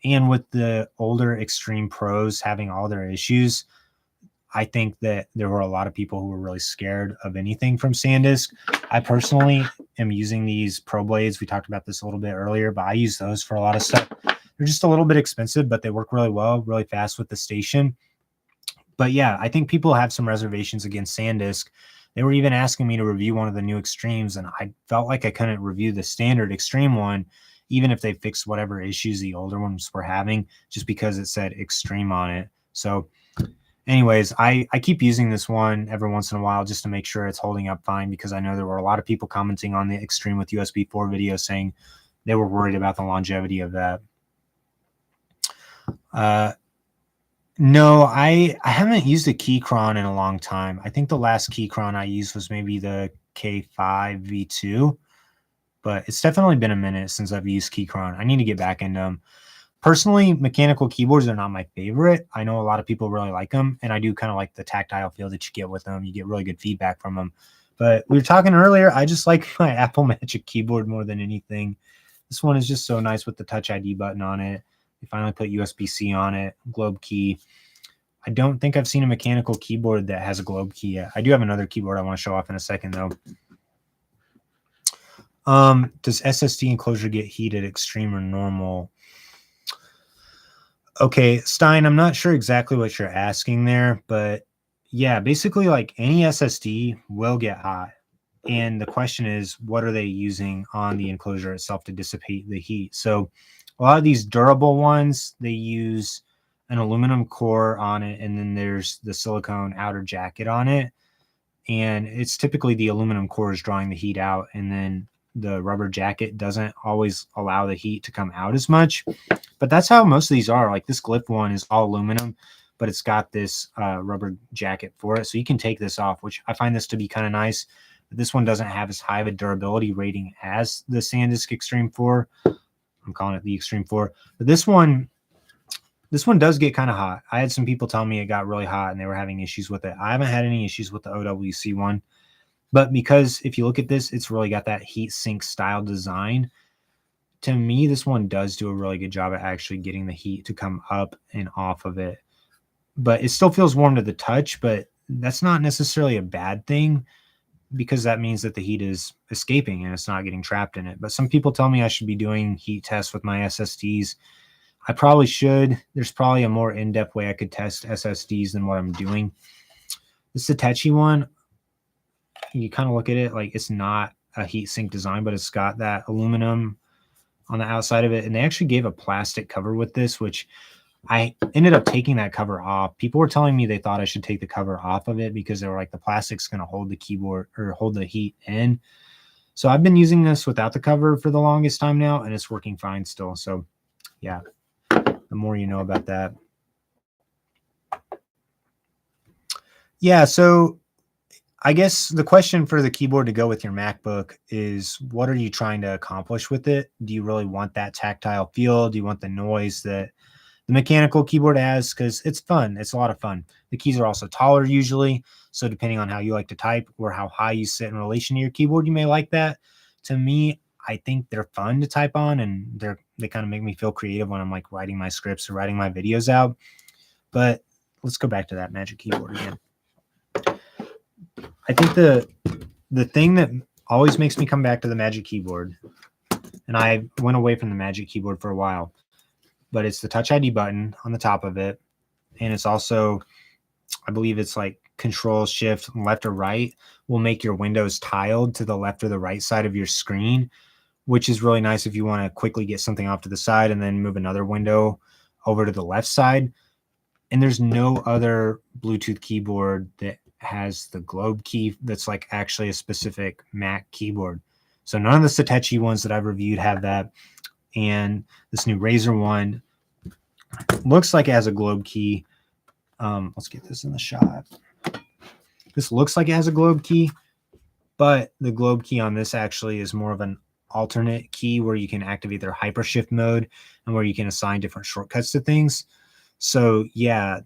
And with the older Extreme Pros having all their issues, I think that there were a lot of people who were really scared of anything from SanDisk. I personally am using these Pro Blades. We talked about this a little bit earlier, but I use those for a lot of stuff. They're just a little bit expensive, but they work really well, really fast with the station. But yeah, I think people have some reservations against SanDisk. They were even asking me to review one of the new Extremes, and I felt like I couldn't review the standard Extreme one, even if they fixed whatever issues the older ones were having, just because it said Extreme on it. So anyways, I keep using this one every once in a while just to make sure it's holding up fine, because I know there were a lot of people commenting on the Extreme with USB 4 video saying they were worried about the longevity of that. No, I haven't used a Keychron in a long time. I think the last Keychron I used was maybe the K5 V2, but it's definitely been a minute since I've used Keychron. I need to get back into them. Personally, mechanical keyboards are not my favorite. I know a lot of people really like them, and I do kind of like the tactile feel that you get with them. You get really good feedback from them. But we were talking earlier, I just like my Apple Magic keyboard more than anything. This one is just so nice with the Touch ID button on it. They finally put USB-C on it, globe key. I don't think I've seen a mechanical keyboard that has a globe key yet. I do have another keyboard I want to show off in a second, though. Does SSD enclosure get heated, extreme or normal? Okay, Stein, I'm not sure exactly what you're asking there, but yeah, basically like any SSD will get hot. And the question is, what are they using on the enclosure itself to dissipate the heat? So a lot of these durable ones, they use an aluminum core on it, and then there's the silicone outer jacket on it. And it's typically the aluminum core is drawing the heat out, and then the rubber jacket doesn't always allow the heat to come out as much. But that's how most of these are. Like this Glyph one is all aluminum, but it's got this rubber jacket for it. So you can take this off, which I find this to be kind of nice. But this one doesn't have as high of a durability rating as the SanDisk Extreme 4. I'm calling it the Extreme 4. But this one does get kind of hot. I had some people tell me it got really hot and they were having issues with it. I haven't had any issues with the OWC one. But because if you look at this, it's really got that heat sink style design. To me, this one does do a really good job at actually getting the heat to come up and off of it. But it still feels warm to the touch, but that's not necessarily a bad thing, because that means that the heat is escaping and it's not getting trapped in it. But some people tell me I should be doing heat tests with my SSDs. I probably should. There's probably a more in-depth way I could test SSDs than what I'm doing. This Satechi one, you kind of look at it like it's not a heat sink design, but it's got that aluminum on the outside of it. And they actually gave a plastic cover with this, which I ended up taking that cover off. People were telling me they thought I should take the cover off of it because they were like, the plastic's going to hold the keyboard or hold the heat in. So I've been using this without the cover for the longest time now, and it's working fine still. So yeah, the more you know about that. Yeah, so I guess the question for the keyboard to go with your MacBook is, what are you trying to accomplish with it? Do you really want that tactile feel? Do you want the noise that the mechanical keyboard has? Because it's fun. It's a lot of fun. The keys are also taller usually. So depending on how you like to type or how high you sit in relation to your keyboard, you may like that. To me, I think they're fun to type on, and they kind of make me feel creative when I'm like writing my scripts or writing my videos out. But let's go back to that Magic Keyboard again. I think the thing that always makes me come back to the Magic Keyboard, and I went away from the Magic Keyboard for a while, but it's the Touch ID button on the top of it. And it's also, I believe it's like Control Shift left or right will make your windows tiled to the left or the right side of your screen, which is really nice if you want to quickly get something off to the side and then move another window over to the left side. And there's no other Bluetooth keyboard that has the globe key that's like actually a specific Mac keyboard. So none of the Satechi ones that I've reviewed have that. And this new Razer one looks like it has a globe key. Let's get this in the shot. This looks like it has a globe key, but the globe key on this actually is more of an alternate key where you can activate their hypershift mode and where you can assign different shortcuts to things. So yeah,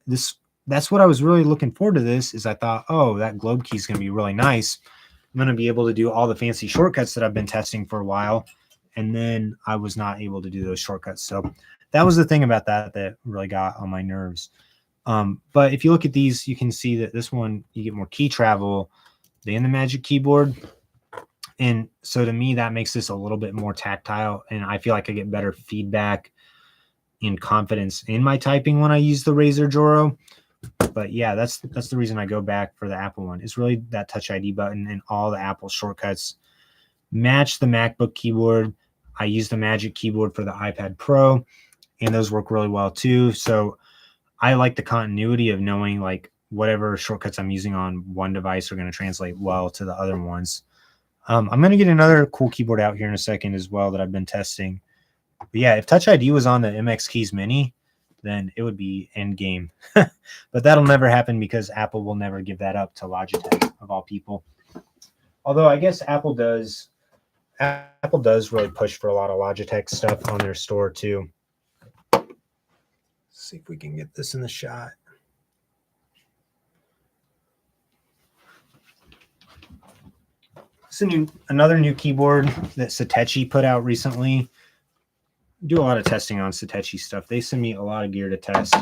that's what I was really looking forward to this is I thought, oh, that globe key is going to be really nice. I'm going to be able to do all the fancy shortcuts that I've been testing for a while. And then I was not able to do those shortcuts. So that was the thing about that really got on my nerves. But if you look at these, you can see that this one, you get more key travel than the Magic Keyboard. And so to me, that makes this a little bit more tactile. And I feel like I get better feedback and confidence in my typing when I use the Razer Joro. But yeah, that's the reason I go back for the Apple one. It's really that Touch ID button and all the Apple shortcuts match the MacBook keyboard. I use the Magic Keyboard for the iPad Pro, and those work really well too. So I like the continuity of knowing like whatever shortcuts I'm using on one device are going to translate well to the other ones. I'm going to get another cool keyboard out here in a second as well that I've been testing. But yeah, if Touch ID was on the MX Keys Mini, then it would be end game. But that'll never happen because Apple will never give that up to Logitech, of all people. Although I guess Apple does really push for a lot of Logitech stuff on their store too. Let's see if we can get this in the shot. It's another new keyboard that Satechi put out recently. Do a lot of testing on Satechi stuff. They send me a lot of gear to test,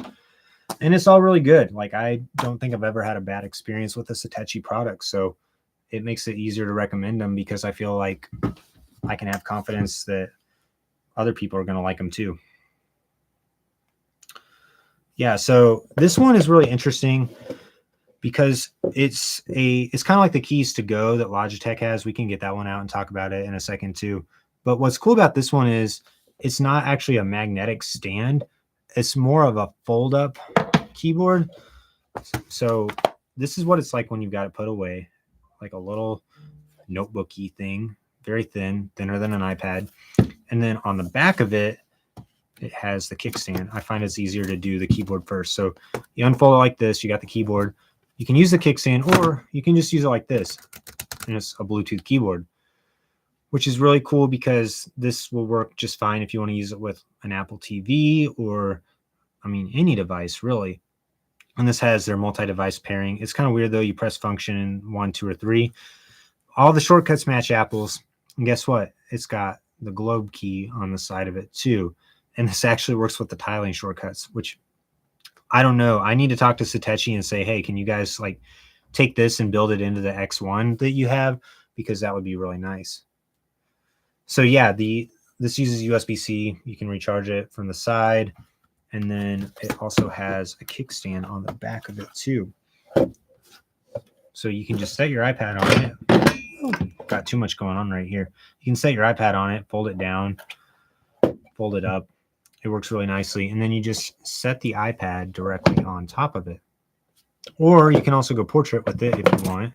and it's all really good. Like I don't think I've ever had a bad experience with a Satechi product, so it makes it easier to recommend them because I feel like I can have confidence that other people are going to like them too. Yeah, so this one is really interesting because it's kind of like the Keys to Go that Logitech has. We can get that one out and talk about it in a second too. But what's cool about this one is it's not actually a magnetic stand. It's more of a fold-up keyboard. So this is what it's like when you've got it put away, like a little notebooky thing, very thin, thinner than an iPad. And then on the back of it, it has the kickstand. I find it's easier to do the keyboard first. So you unfold it like this. You got the keyboard. You can use the kickstand, or you can just use it like this. And it's a Bluetooth keyboard, which is really cool because this will work just fine if you want to use it with an Apple TV or, I mean, any device really. And this has their multi-device pairing. It's kind of weird though. You press function in 1, 2, or 3. All the shortcuts match Apple's. And guess what? It's got the globe key on the side of it too. And this actually works with the tiling shortcuts, which I don't know. I need to talk to Satechi and say, hey, can you guys like take this and build it into the X1 that you have? Because that would be really nice. So yeah, this uses USB-C. You can recharge it from the side. And then it also has a kickstand on the back of it too. So you can just set your iPad on it. Oh, got too much going on right here. You can set your iPad on it, fold it down, fold it up. It works really nicely. And then you just set the iPad directly on top of it. Or you can also go portrait with it if you want.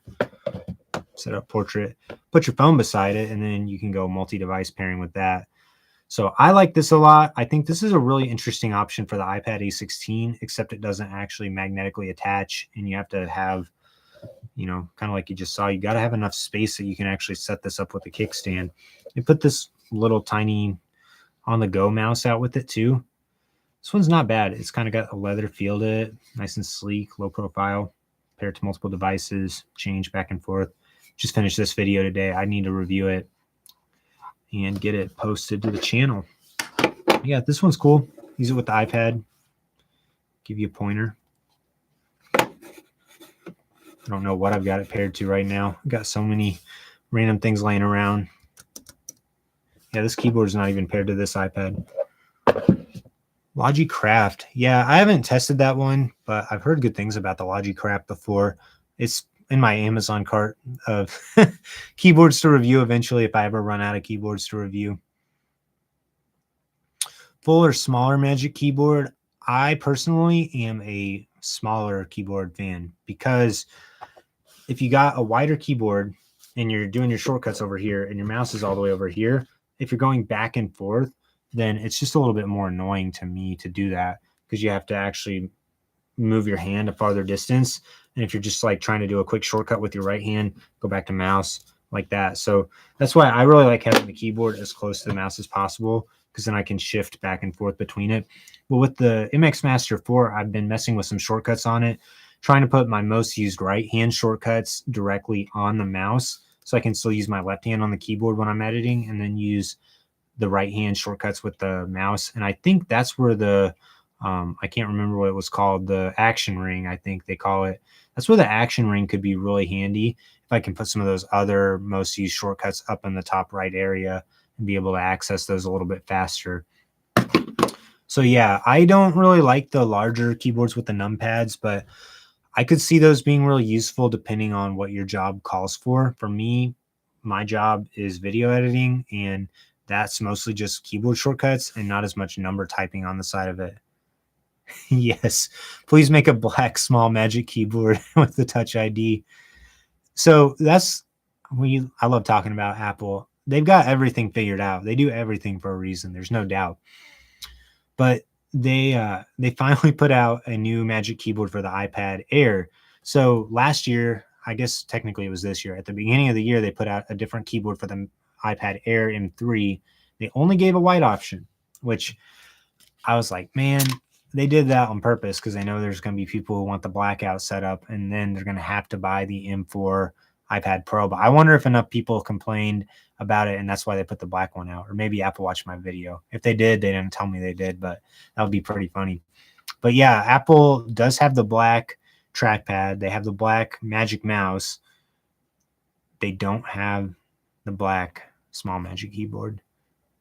Set up portrait, put your phone beside it, and then you can go multi-device pairing with that. So I like this a lot. I think this is a really interesting option for the iPad A16, except it doesn't actually magnetically attach, and you have to have, you know, kind of like you just saw, you got to have enough space that you can actually set this up with a kickstand. You put this little tiny on-the-go mouse out with it too. This one's not bad. It's kind of got a leather feel to it, nice and sleek, low profile, paired to multiple devices, change back and forth. Just finished this video today. I need to review it and get it posted to the channel. Yeah, this one's cool. Use it with the iPad. Give you a pointer. I don't know what I've got it paired to right now. I've got so many random things laying around. Yeah, this keyboard is not even paired to this iPad. Logitech. Yeah, I haven't tested that one, but I've heard good things about the Logitech before. It's in my Amazon cart of keyboards to review eventually if I ever run out of keyboards to review. Full or smaller Magic Keyboard? I personally am a smaller keyboard fan because if you got a wider keyboard and you're doing your shortcuts over here and your mouse is all the way over here, if you're going back and forth, then it's just a little bit more annoying to me to do that because you have to actually move your hand a farther distance. And if you're just like trying to do a quick shortcut with your right hand, go back to mouse like that. So that's why I really like having the keyboard as close to the mouse as possible, because then I can shift back and forth between it. But with the MX Master 4, I've been messing with some shortcuts on it, trying to put my most used right hand shortcuts directly on the mouse so I can still use my left hand on the keyboard when I'm editing and then use the right hand shortcuts with the mouse. And I think that's where the I can't remember what it was called, the action ring, I think they call it. That's where the action ring could be really handy if I can put some of those other most used shortcuts up in the top right area and be able to access those a little bit faster. So yeah, I don't really like the larger keyboards with the numpads, but I could see those being really useful depending on what your job calls for. For me, my job is video editing, and that's mostly just keyboard shortcuts and not as much number typing on the side of it. Yes, please make a black small Magic Keyboard with the Touch ID. So that's I love talking about Apple. They've got everything figured out. They do everything for a reason. There's no doubt. But they finally put out a new Magic Keyboard for the iPad Air. So last year, I guess technically it was this year, at the beginning of the year, they put out a different keyboard for the iPad Air M3. They only gave a white option, which I was like, man, they did that on purpose because they know there's going to be people who want the blackout setup, and then they're going to have to buy the M4 iPad Pro. But I wonder if enough people complained about it, and that's why they put the black one out. Or maybe Apple watched my video. If they did, they didn't tell me they did, but that would be pretty funny. But yeah, Apple does have the black trackpad. They have the black Magic Mouse. They don't have the black small Magic Keyboard.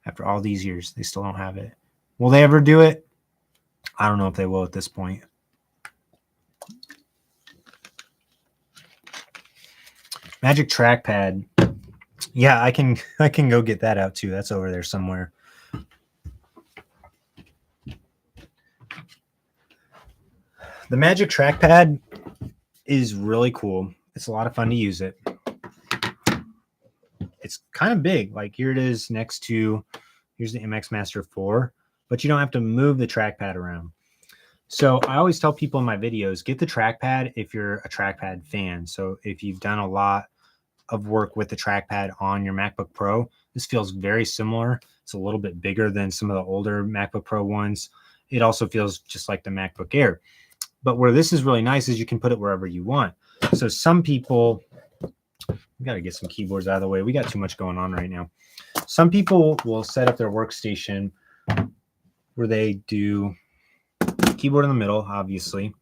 After all these years, they still don't have it. Will they ever do it? I don't know if they will at this point. Magic Trackpad. Yeah, I can go get that out too. That's over there somewhere. The Magic Trackpad is really cool. It's a lot of fun to use it. It's kind of big. Like here it is next to, here's the MX Master 4, but you don't have to move the trackpad around. So I always tell people in my videos, get the trackpad if you're a trackpad fan. So if you've done a lot of work with the trackpad on your MacBook Pro, this feels very similar. It's a little bit bigger than some of the older MacBook Pro ones. It also feels just like the MacBook Air. But where this is really nice is you can put it wherever you want. So some people, we got to get some keyboards out of the way. We got too much going on right now. Some people will set up their workstation where they do keyboard in the middle, obviously,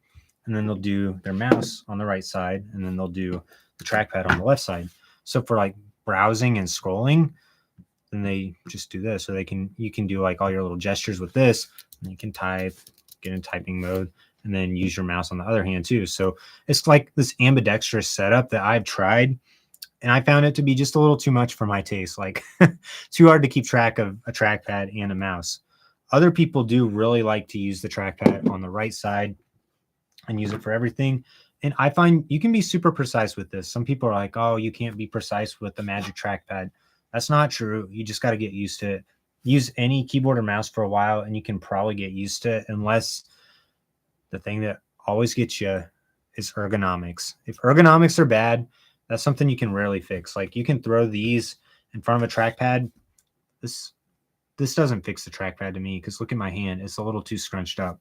and then they'll do their mouse on the right side, and then they'll do the trackpad on the left side. So for like browsing and scrolling, then they just do this. So you can do like all your little gestures with this, and you can type, get in typing mode, and then use your mouse on the other hand too. So it's like this ambidextrous setup that I've tried, and I found it to be just a little too much for my taste. Like too hard to keep track of a trackpad and a mouse. Other people do really like to use the trackpad on the right side and use it for everything. And I find you can be super precise with this. Some people are like, oh, you can't be precise with the Magic Trackpad. That's not true. You just got to get used to it. Use any keyboard or mouse for a while, and you can probably get used to it, unless the thing that always gets you is ergonomics. If ergonomics are bad, that's something you can rarely fix. Like you can throw these in front of a trackpad. This doesn't fix the trackpad to me because look at my hand. It's a little too scrunched up.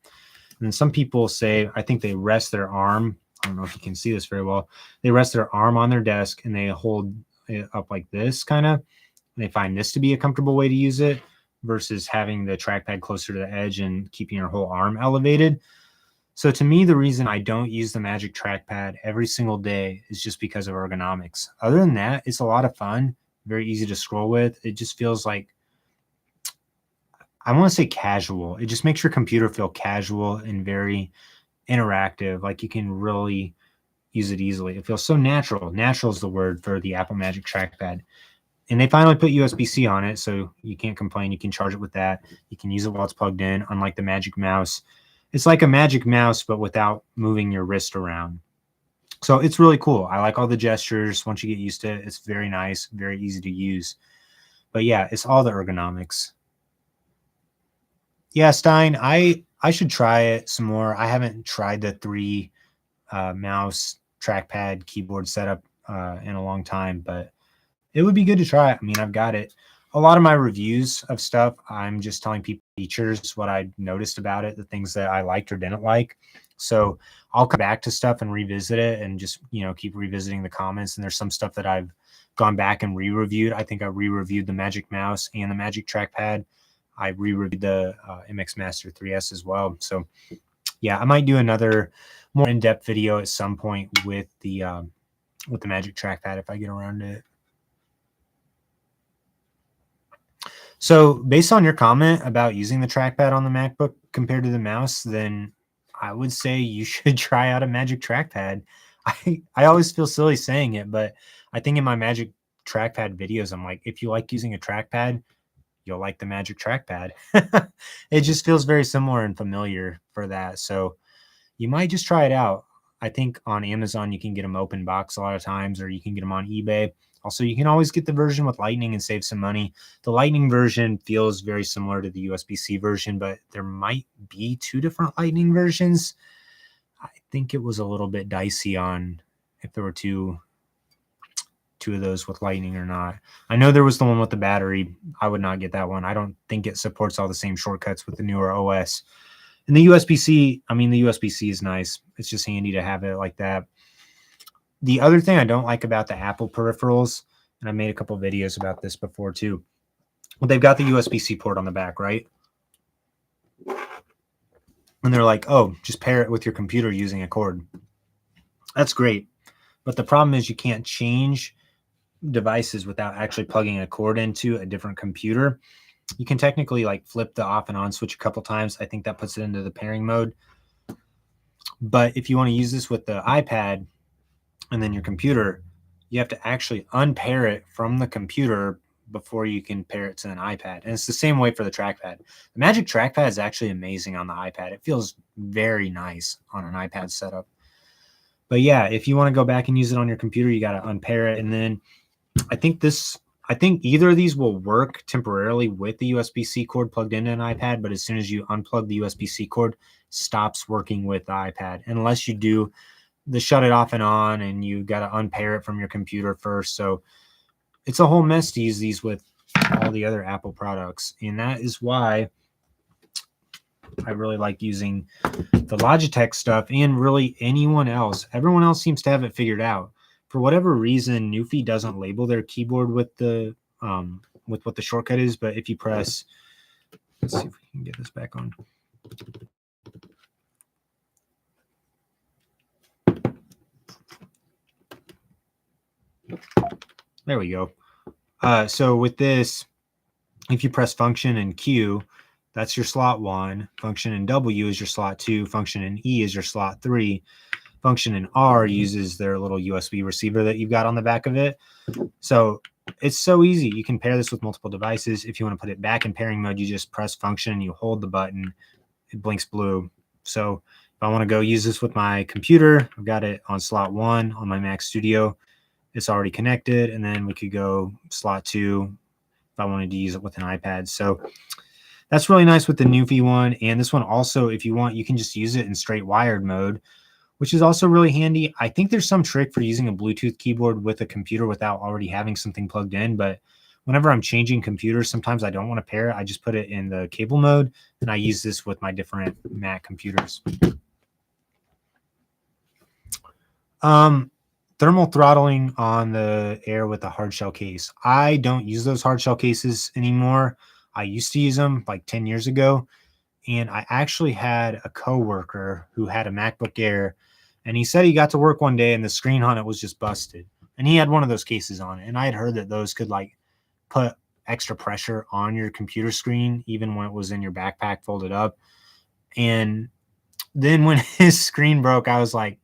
And then some people say, I think they rest their arm. I don't know if you can see this very well. They rest their arm on their desk and they hold it up like this kind of. They find this to be a comfortable way to use it versus having the trackpad closer to the edge and keeping your whole arm elevated. So to me, the reason I don't use the Magic Trackpad every single day is just because of ergonomics. Other than that, it's a lot of fun, very easy to scroll with. It just feels like, I want to say casual. It just makes your computer feel casual and very interactive. Like you can really use it easily. It feels so natural. Natural is the word for the Apple Magic Trackpad. And they finally put USB-C on it, so you can't complain. You can charge it with that. You can use it while it's plugged in, unlike the Magic Mouse. It's like a Magic Mouse, but without moving your wrist around. So it's really cool. I like all the gestures. Once you get used to it, it's very nice, very easy to use. But yeah, it's all the ergonomics. Yeah, Stein, I should try it some more. I haven't tried the 3 mouse trackpad keyboard setup in a long time, but it would be good to try it. I mean, I've got it. A lot of my reviews of stuff, I'm just telling people features, what I noticed about it, the things that I liked or didn't like. So I'll come back to stuff and revisit it and just, keep revisiting the comments. And there's some stuff that I've gone back and re-reviewed. I think I re-reviewed the Magic Mouse and the Magic Trackpad. I re-reviewed the MX Master 3S as well. So yeah, I might do another more in-depth video at some point with the Magic Trackpad if I get around to it. So based on your comment about using the trackpad on the MacBook compared to the mouse, then I would say you should try out a Magic Trackpad. I always feel silly saying it, but I think in my Magic Trackpad videos, I'm like, if you like using a trackpad, you'll like the Magic Trackpad. It just feels very similar and familiar for that. So you might just try it out. I think on Amazon, you can get them open box a lot of times, or you can get them on eBay. Also, you can always get the version with Lightning and save some money. The Lightning version feels very similar to the USB-C version, but there might be 2 different Lightning versions. I think it was a little bit dicey on if there were two of those with Lightning or not. I know there was the one with the battery. I would not get that one. I don't think it supports all the same shortcuts with the newer OS. And the USB-C, the USB-C is nice. It's just handy to have it like that. The other thing I don't like about the Apple peripherals, and I made a couple videos about this before too, well, they've got the USB-C port on the back, right? And they're like, oh, just pair it with your computer using a cord. That's great. But the problem is you can't change devices without actually plugging a cord into a different computer. You can technically like flip the off and on switch a couple times. I think that puts it into the pairing mode. But if you want to use this with the iPad and then your computer, you have to actually unpair it from the computer before you can pair it to an iPad. And it's the same way for the trackpad. The Magic Trackpad is actually amazing on the iPad. It feels very nice on an iPad setup. But yeah, if you want to go back and use it on your computer, you got to unpair it. And then I think either of these will work temporarily with the USB-C cord plugged into an iPad, but as soon as you unplug the USB-C cord, stops working with the iPad, unless you do the shut it off and on, and you got to unpair it from your computer first. So it's a whole mess to use these with all the other Apple products. And that is why I really like using the Logitech stuff and really anyone else. Everyone else seems to have it figured out. For whatever reason, Newfie doesn't label their keyboard with the with what the shortcut is, but if you press, let's see if we can get this back on. There we go. So with this, if you press function and Q, that's your slot 1. Function and W is your slot 2. Function and E is your slot 3. Function and R uses their little USB receiver that you've got on the back of it. So it's so easy. You can pair this with multiple devices. If you want to put it back in pairing mode, you just press function and you hold the button. It blinks blue. So if I want to go use this with my computer, I've got it on slot 1 on my Mac Studio. It's already connected. And then we could go slot 2 if I wanted to use it with an iPad. So that's really nice with the Newfie one. And this one also, if you want, you can just use it in straight wired mode, which is also really handy. I think there's some trick for using a Bluetooth keyboard with a computer without already having something plugged in. But whenever I'm changing computers, sometimes I don't want to pair it. I just put it in the cable mode, and I use this with my different Mac computers. Thermal throttling on the Air with a hard shell case. I don't use those hard shell cases anymore. I used to use them like 10 years ago. And I actually had a coworker who had a MacBook Air, and he said he got to work one day and the screen on it was just busted. And he had one of those cases on it. And I had heard that those could like put extra pressure on your computer screen, even when it was in your backpack folded up. And then when his screen broke, I was like,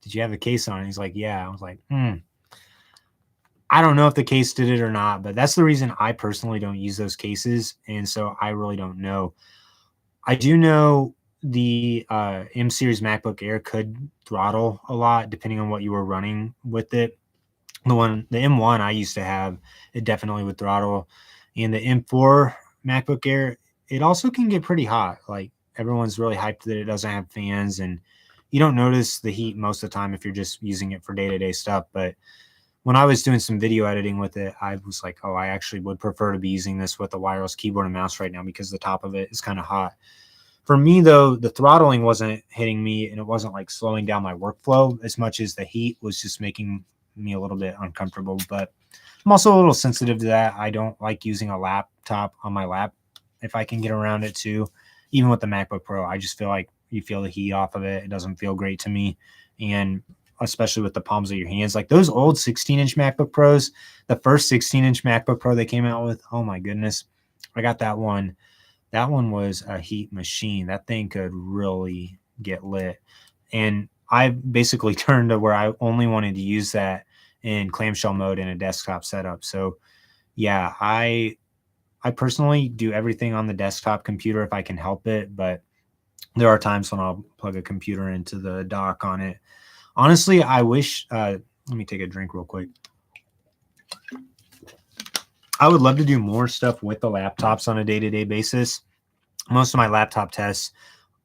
did you have the case on? And he's like, yeah. I was like, I don't know if the case did it or not, but that's the reason I personally don't use those cases. And so I really don't know. I do know the M series MacBook Air could throttle a lot depending on what you were running with it. The M1 I used to have, it definitely would throttle. And the M4 MacBook Air, it also can get pretty hot. Like everyone's really hyped that it doesn't have fans, and you don't notice the heat most of the time if you're just using it for day-to-day stuff. But when I was doing some video editing with it, I was like, oh, I actually would prefer to be using this with a wireless keyboard and mouse right now because the top of it is kind of hot. For me, though, the throttling wasn't hitting me and it wasn't like slowing down my workflow as much as the heat was just making me a little bit uncomfortable. But I'm also a little sensitive to that. I don't like using a laptop on my lap if I can get around it too. Even with the MacBook Pro, I just feel like you feel the heat off of it. It doesn't feel great to me. And especially with the palms of your hands, like those old 16-inch MacBook Pros, the first 16-inch MacBook Pro they came out with, oh my goodness, I got that one. That one was a heat machine. That thing could really get lit. And I basically turned to where I only wanted to use that in clamshell mode in a desktop setup. So yeah, I personally do everything on the desktop computer if I can help it, but there are times when I'll plug a computer into the dock on it. Honestly, I wish, let me take a drink real quick. I would love to do more stuff with the laptops on a day-to-day basis. Most of my laptop tests,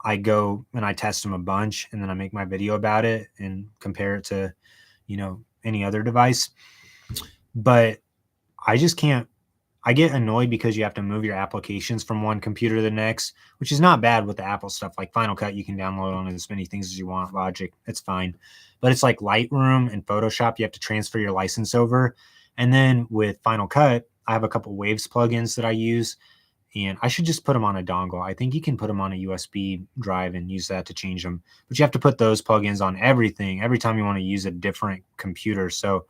I go and I test them a bunch and then I make my video about it and compare it to, any other device. But I just can't, I get annoyed because you have to move your applications from one computer to the next, which is not bad with the Apple stuff. Like Final Cut, you can download on as many things as you want. Logic, it's fine. But it's like Lightroom and Photoshop, you have to transfer your license over. And then with Final Cut, I have a couple Waves plugins that I use, and I should just put them on a dongle. I think you can put them on a USB drive and use that to change them. But you have to put those plugins on everything every time you want to use a different computer. So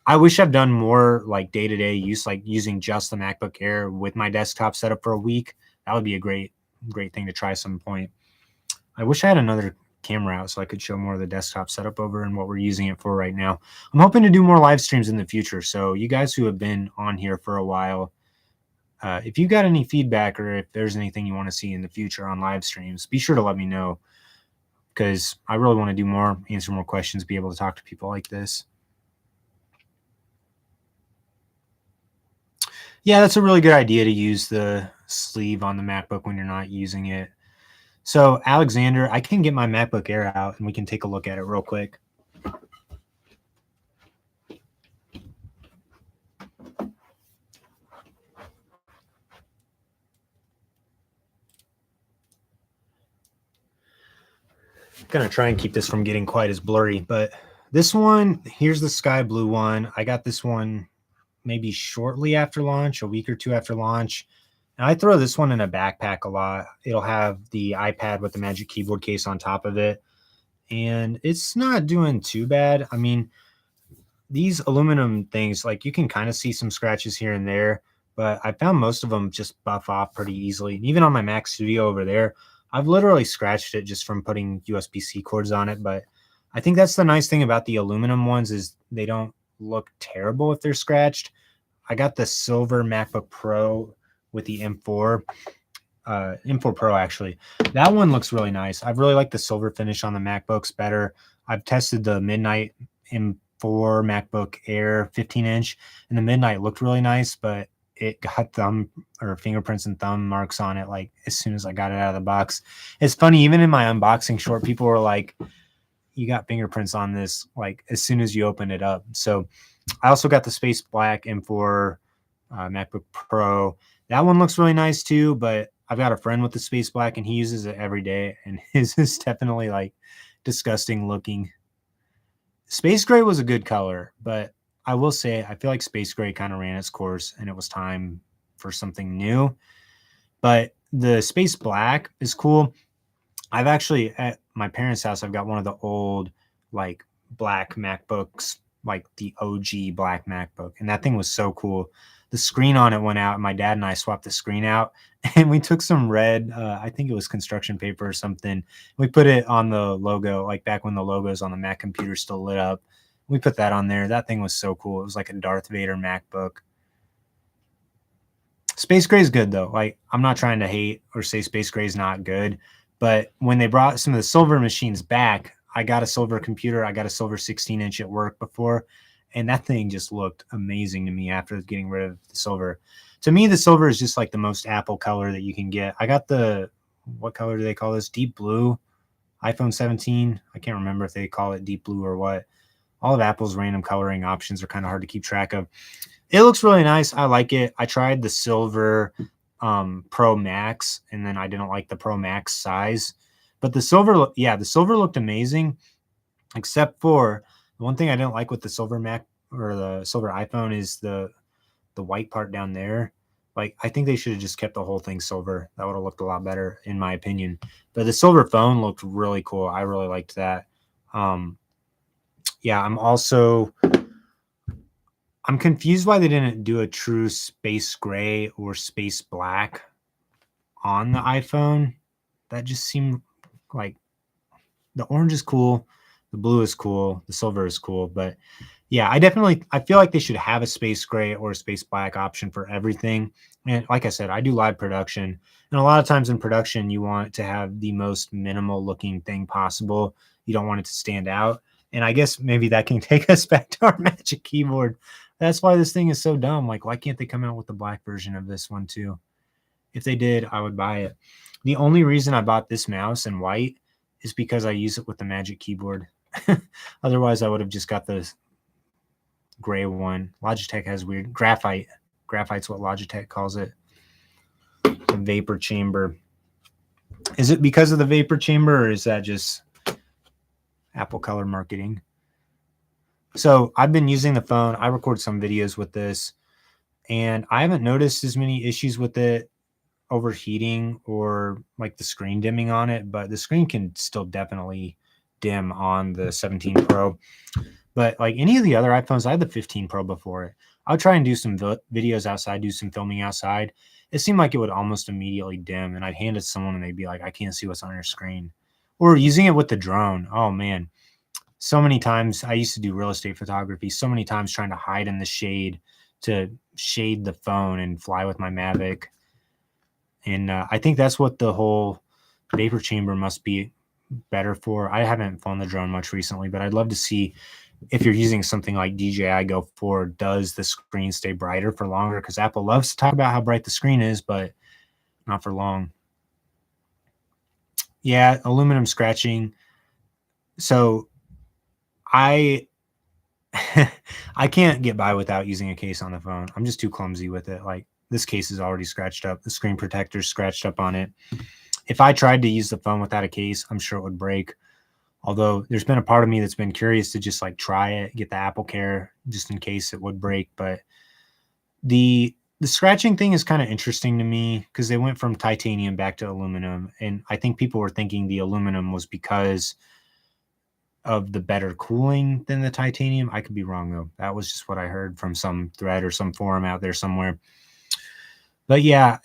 I wish I've done more like day-to-day use, like using just the MacBook Air with my desktop setup for a week. That would be a great thing to try some point. I wish I had another camera out so I could show more of the desktop setup over and what we're using it for right now. I'm hoping to do more live streams in the future. So you guys who have been on here for a while, if you got any feedback or if there's anything you want to see in the future on live streams, be sure to let me know, because I really want to do more, answer more questions, be able to talk to people like this. Yeah, that's a really good idea to use the sleeve on the MacBook when you're not using it. So, Alexander, I can get my MacBook Air out and we can take a look at it real quick. I'm going to try and keep this from getting quite as blurry, but this one, here's the sky blue one. I got this one maybe shortly after launch, a week or two after launch. And I throw this one in a backpack a lot. It'll have the iPad with the Magic Keyboard case on top of it. And it's not doing too bad. I mean, these aluminum things, like you can kind of see some scratches here and there, but I found most of them just buff off pretty easily. And even on my Mac Studio over there, I've literally scratched it just from putting USB-C cords on it. But I think that's the nice thing about the aluminum ones is they don't look terrible if they're scratched. I got the silver MacBook Pro with the M4 Pro, actually. That one looks really nice. I really like the silver finish on the MacBooks better. I've tested the Midnight M4 MacBook Air 15-inch, and the Midnight looked really nice, but it got thumb or fingerprints and thumb marks on it like as soon as I got it out of the box. It's funny, even in my unboxing short, people were like, you got fingerprints on this like as soon as you open it up. So I also got the Space Black M4 MacBook Pro. That one looks really nice too, but I've got a friend with the Space Black and he uses it every day, and his is definitely like disgusting looking. Space Gray was a good color, but I will say I feel like Space Gray kind of ran its course and it was time for something new. But the space black is cool. I've actually at my parents' house, I've got one of the old like black MacBooks, like the OG black MacBook, and that thing was so cool. The screen on it went out, and my dad and I swapped the screen out, and we took some red, I think it was construction paper or something. We put it on the logo, like back when the logos on the Mac computer still lit up. We put that on there. That thing was so cool. It was like a Darth Vader MacBook. Space gray is good though. Like, I'm not trying to hate or say space gray is not good, but when they brought some of the silver machines back, I got a silver computer. I got a silver 16-inch at work before, and that thing just looked amazing to me after getting rid of the silver. To me, the silver is just like the most Apple color that you can get. I got the, what color do they call this? Deep blue iPhone 17. I can't remember if they call it deep blue or what. All of Apple's random coloring options are kind of hard to keep track of. It looks really nice. I like it. I tried the silver Pro Max, and then I didn't like the Pro Max size. But the silver, yeah, the silver looked amazing, except for the one thing I didn't like with the silver Mac or the silver iPhone is the white part down there. Like, I think they should have just kept the whole thing silver. That would have looked a lot better, in my opinion. But the silver phone looked really cool. I really liked that. Yeah, I'm confused why they didn't do a true space gray or space black on the iPhone. That just seemed like the orange is cool, the blue is cool, the silver is cool, but yeah, I feel like they should have a space gray or a space black option for everything. And like I said, I do live production, and a lot of times in production, you want to have the most minimal looking thing possible. You don't want it to stand out. And I guess maybe that can take us back to our Magic Keyboard. That's why this thing is so dumb. Like, why can't they come out with the black version of this one too? If they did, I would buy it. The only reason I bought this mouse in white is because I use it with the Magic Keyboard. Otherwise, I would have just got the gray one. Logitech has weird graphite. Graphite's what Logitech calls it. The vapor chamber. Is it because of the vapor chamber, or is that just Apple color marketing? So I've been using the phone. I record some videos with this, and I haven't noticed as many issues with it overheating or like the screen dimming on it, but the screen can still definitely dim on the 17 Pro. But like any of the other iPhones, I had the 15 Pro before it. I would try and do some videos outside, do some filming outside. It seemed like it would almost immediately dim, and I'd hand it to someone and they'd be like, I can't see what's on your screen. Or using it with the drone. Oh man. So many times I used to do real estate photography, so many times trying to hide in the shade to shade the phone and fly with my Mavic. And I think that's what the whole vapor chamber must be better for. I haven't flown the drone much recently, but I'd love to see if you're using something like DJI Go 4, does the screen stay brighter for longer? Because Apple loves to talk about how bright the screen is, but not for long. Yeah, aluminum scratching. So I can't get by without using a case on the phone. I'm just too clumsy with it. Like, this case is already scratched up. The screen protector's scratched up on it. If I tried to use the phone without a case, I'm sure it would break. Although there's been a part of me that's been curious to just like try it, get the Apple Care just in case it would break. But the scratching thing is kind of interesting to me because they went from titanium back to aluminum. And I think people were thinking the aluminum was because of the better cooling than the titanium. I could be wrong though. That was just what I heard from some thread or some forum out there somewhere. But yeah,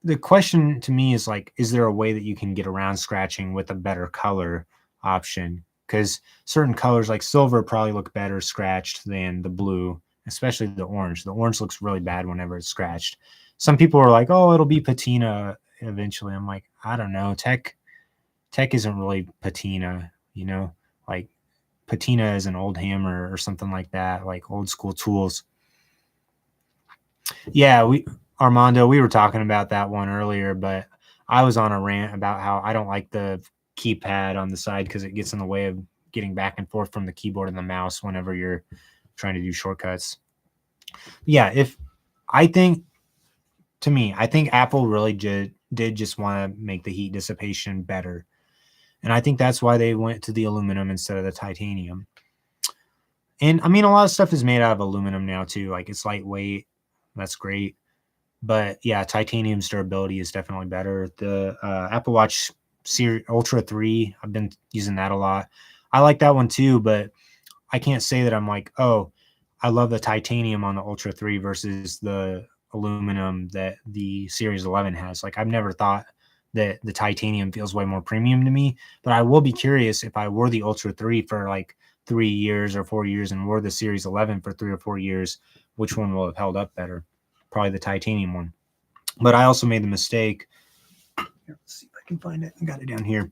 the question to me is like, is there a way that you can get around scratching with a better color option? Because certain colors like silver probably look better scratched than the blue, especially the orange. The orange looks really bad whenever it's scratched. Some people are like, oh, it'll be patina eventually. I'm like, I don't know. Tech isn't really patina, you know, like patina is an old hammer or something like that, like old school tools. Yeah, Armando, we were talking about that one earlier, but I was on a rant about how I don't like the keypad on the side because it gets in the way of getting back and forth from the keyboard and the mouse whenever you're trying to do shortcuts. Yeah, I think Apple really did just want to make the heat dissipation better. And I think that's why they went to the aluminum instead of the titanium. And I mean, a lot of stuff is made out of aluminum now too. Like, it's lightweight. That's great. But yeah, titanium's durability is definitely better. The Apple Watch Series Ultra 3, I've been using that a lot. I like that one too, but I can't say that I'm like, oh, I love the titanium on the Ultra 3 versus the aluminum that the Series 11 has. Like, I've never thought that the titanium feels way more premium to me, but I will be curious if I wore the Ultra 3 for like 3 years or 4 years and wore the Series 11 for 3 or 4 years, which one will have held up better? Probably the titanium one. But I also made the mistake. Let's see if I can find it. I got it down here.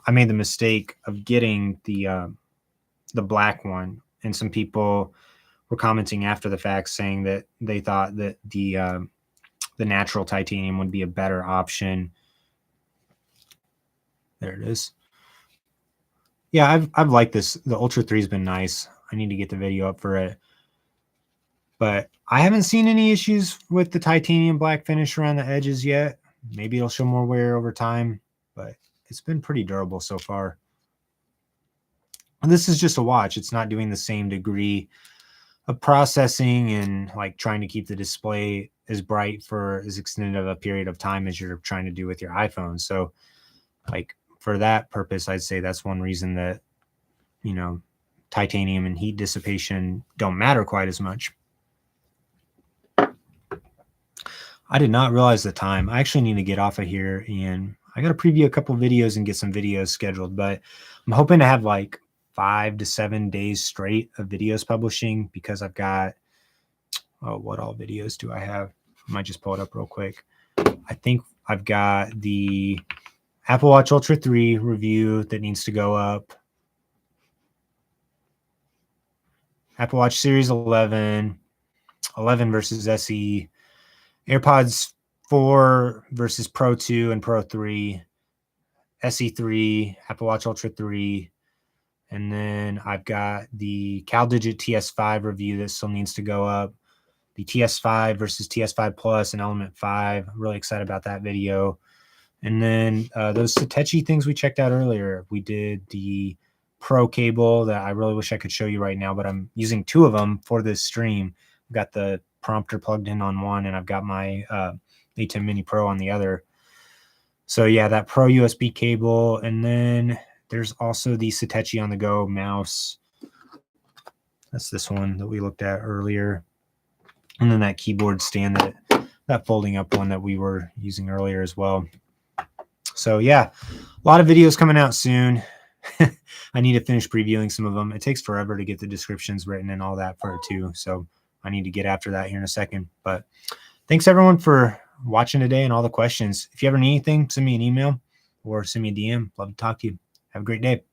I made the mistake of getting the black one, and some people were commenting after the fact saying that they thought that the natural titanium would be a better option. There it is. Yeah, I've liked this. The Ultra 3 has been nice. I need to get the video up for it. But I haven't seen any issues with the titanium black finish around the edges yet. Maybe it'll show more wear over time, but it's been pretty durable so far. And this is just a watch. It's not doing the same degree of processing and like trying to keep the display as bright for as extended of a period of time as you're trying to do with your iPhone. So like for that purpose, I'd say that's one reason that, you know, titanium and heat dissipation don't matter quite as much. I did not realize the time. I actually need to get off of here, and I got to preview a couple videos and get some videos scheduled, but I'm hoping to have like 5 to 7 days straight of videos publishing, because I've got, oh, what all videos do I have? I might just pull it up real quick. I think I've got the Apple Watch Ultra 3 review that needs to go up. Apple Watch Series 11, 11 versus SE, AirPods 4 versus Pro 2 and Pro 3, SE3, Apple Watch Ultra 3, and then I've got the CalDigit TS5 review that still needs to go up. The TS5 versus TS5 Plus and Element 5. Really excited about that video. And then those Satechi things we checked out earlier. We did the Pro cable that I really wish I could show you right now, but I'm using 2 of them for this stream. I've got the prompter plugged in on one, and I've got my A10 Mini Pro on the other. So yeah, that Pro USB cable, and then there's also the Satechi on the go mouse. That's this one that we looked at earlier. And then that keyboard stand, that folding up one that we were using earlier as well. So yeah, a lot of videos coming out soon. I need to finish previewing some of them. It takes forever to get the descriptions written and all that for it too. So I need to get after that here in a second. But thanks everyone for watching today and all the questions. If you ever need anything, send me an email or send me a DM. Love to talk to you. Have a great day.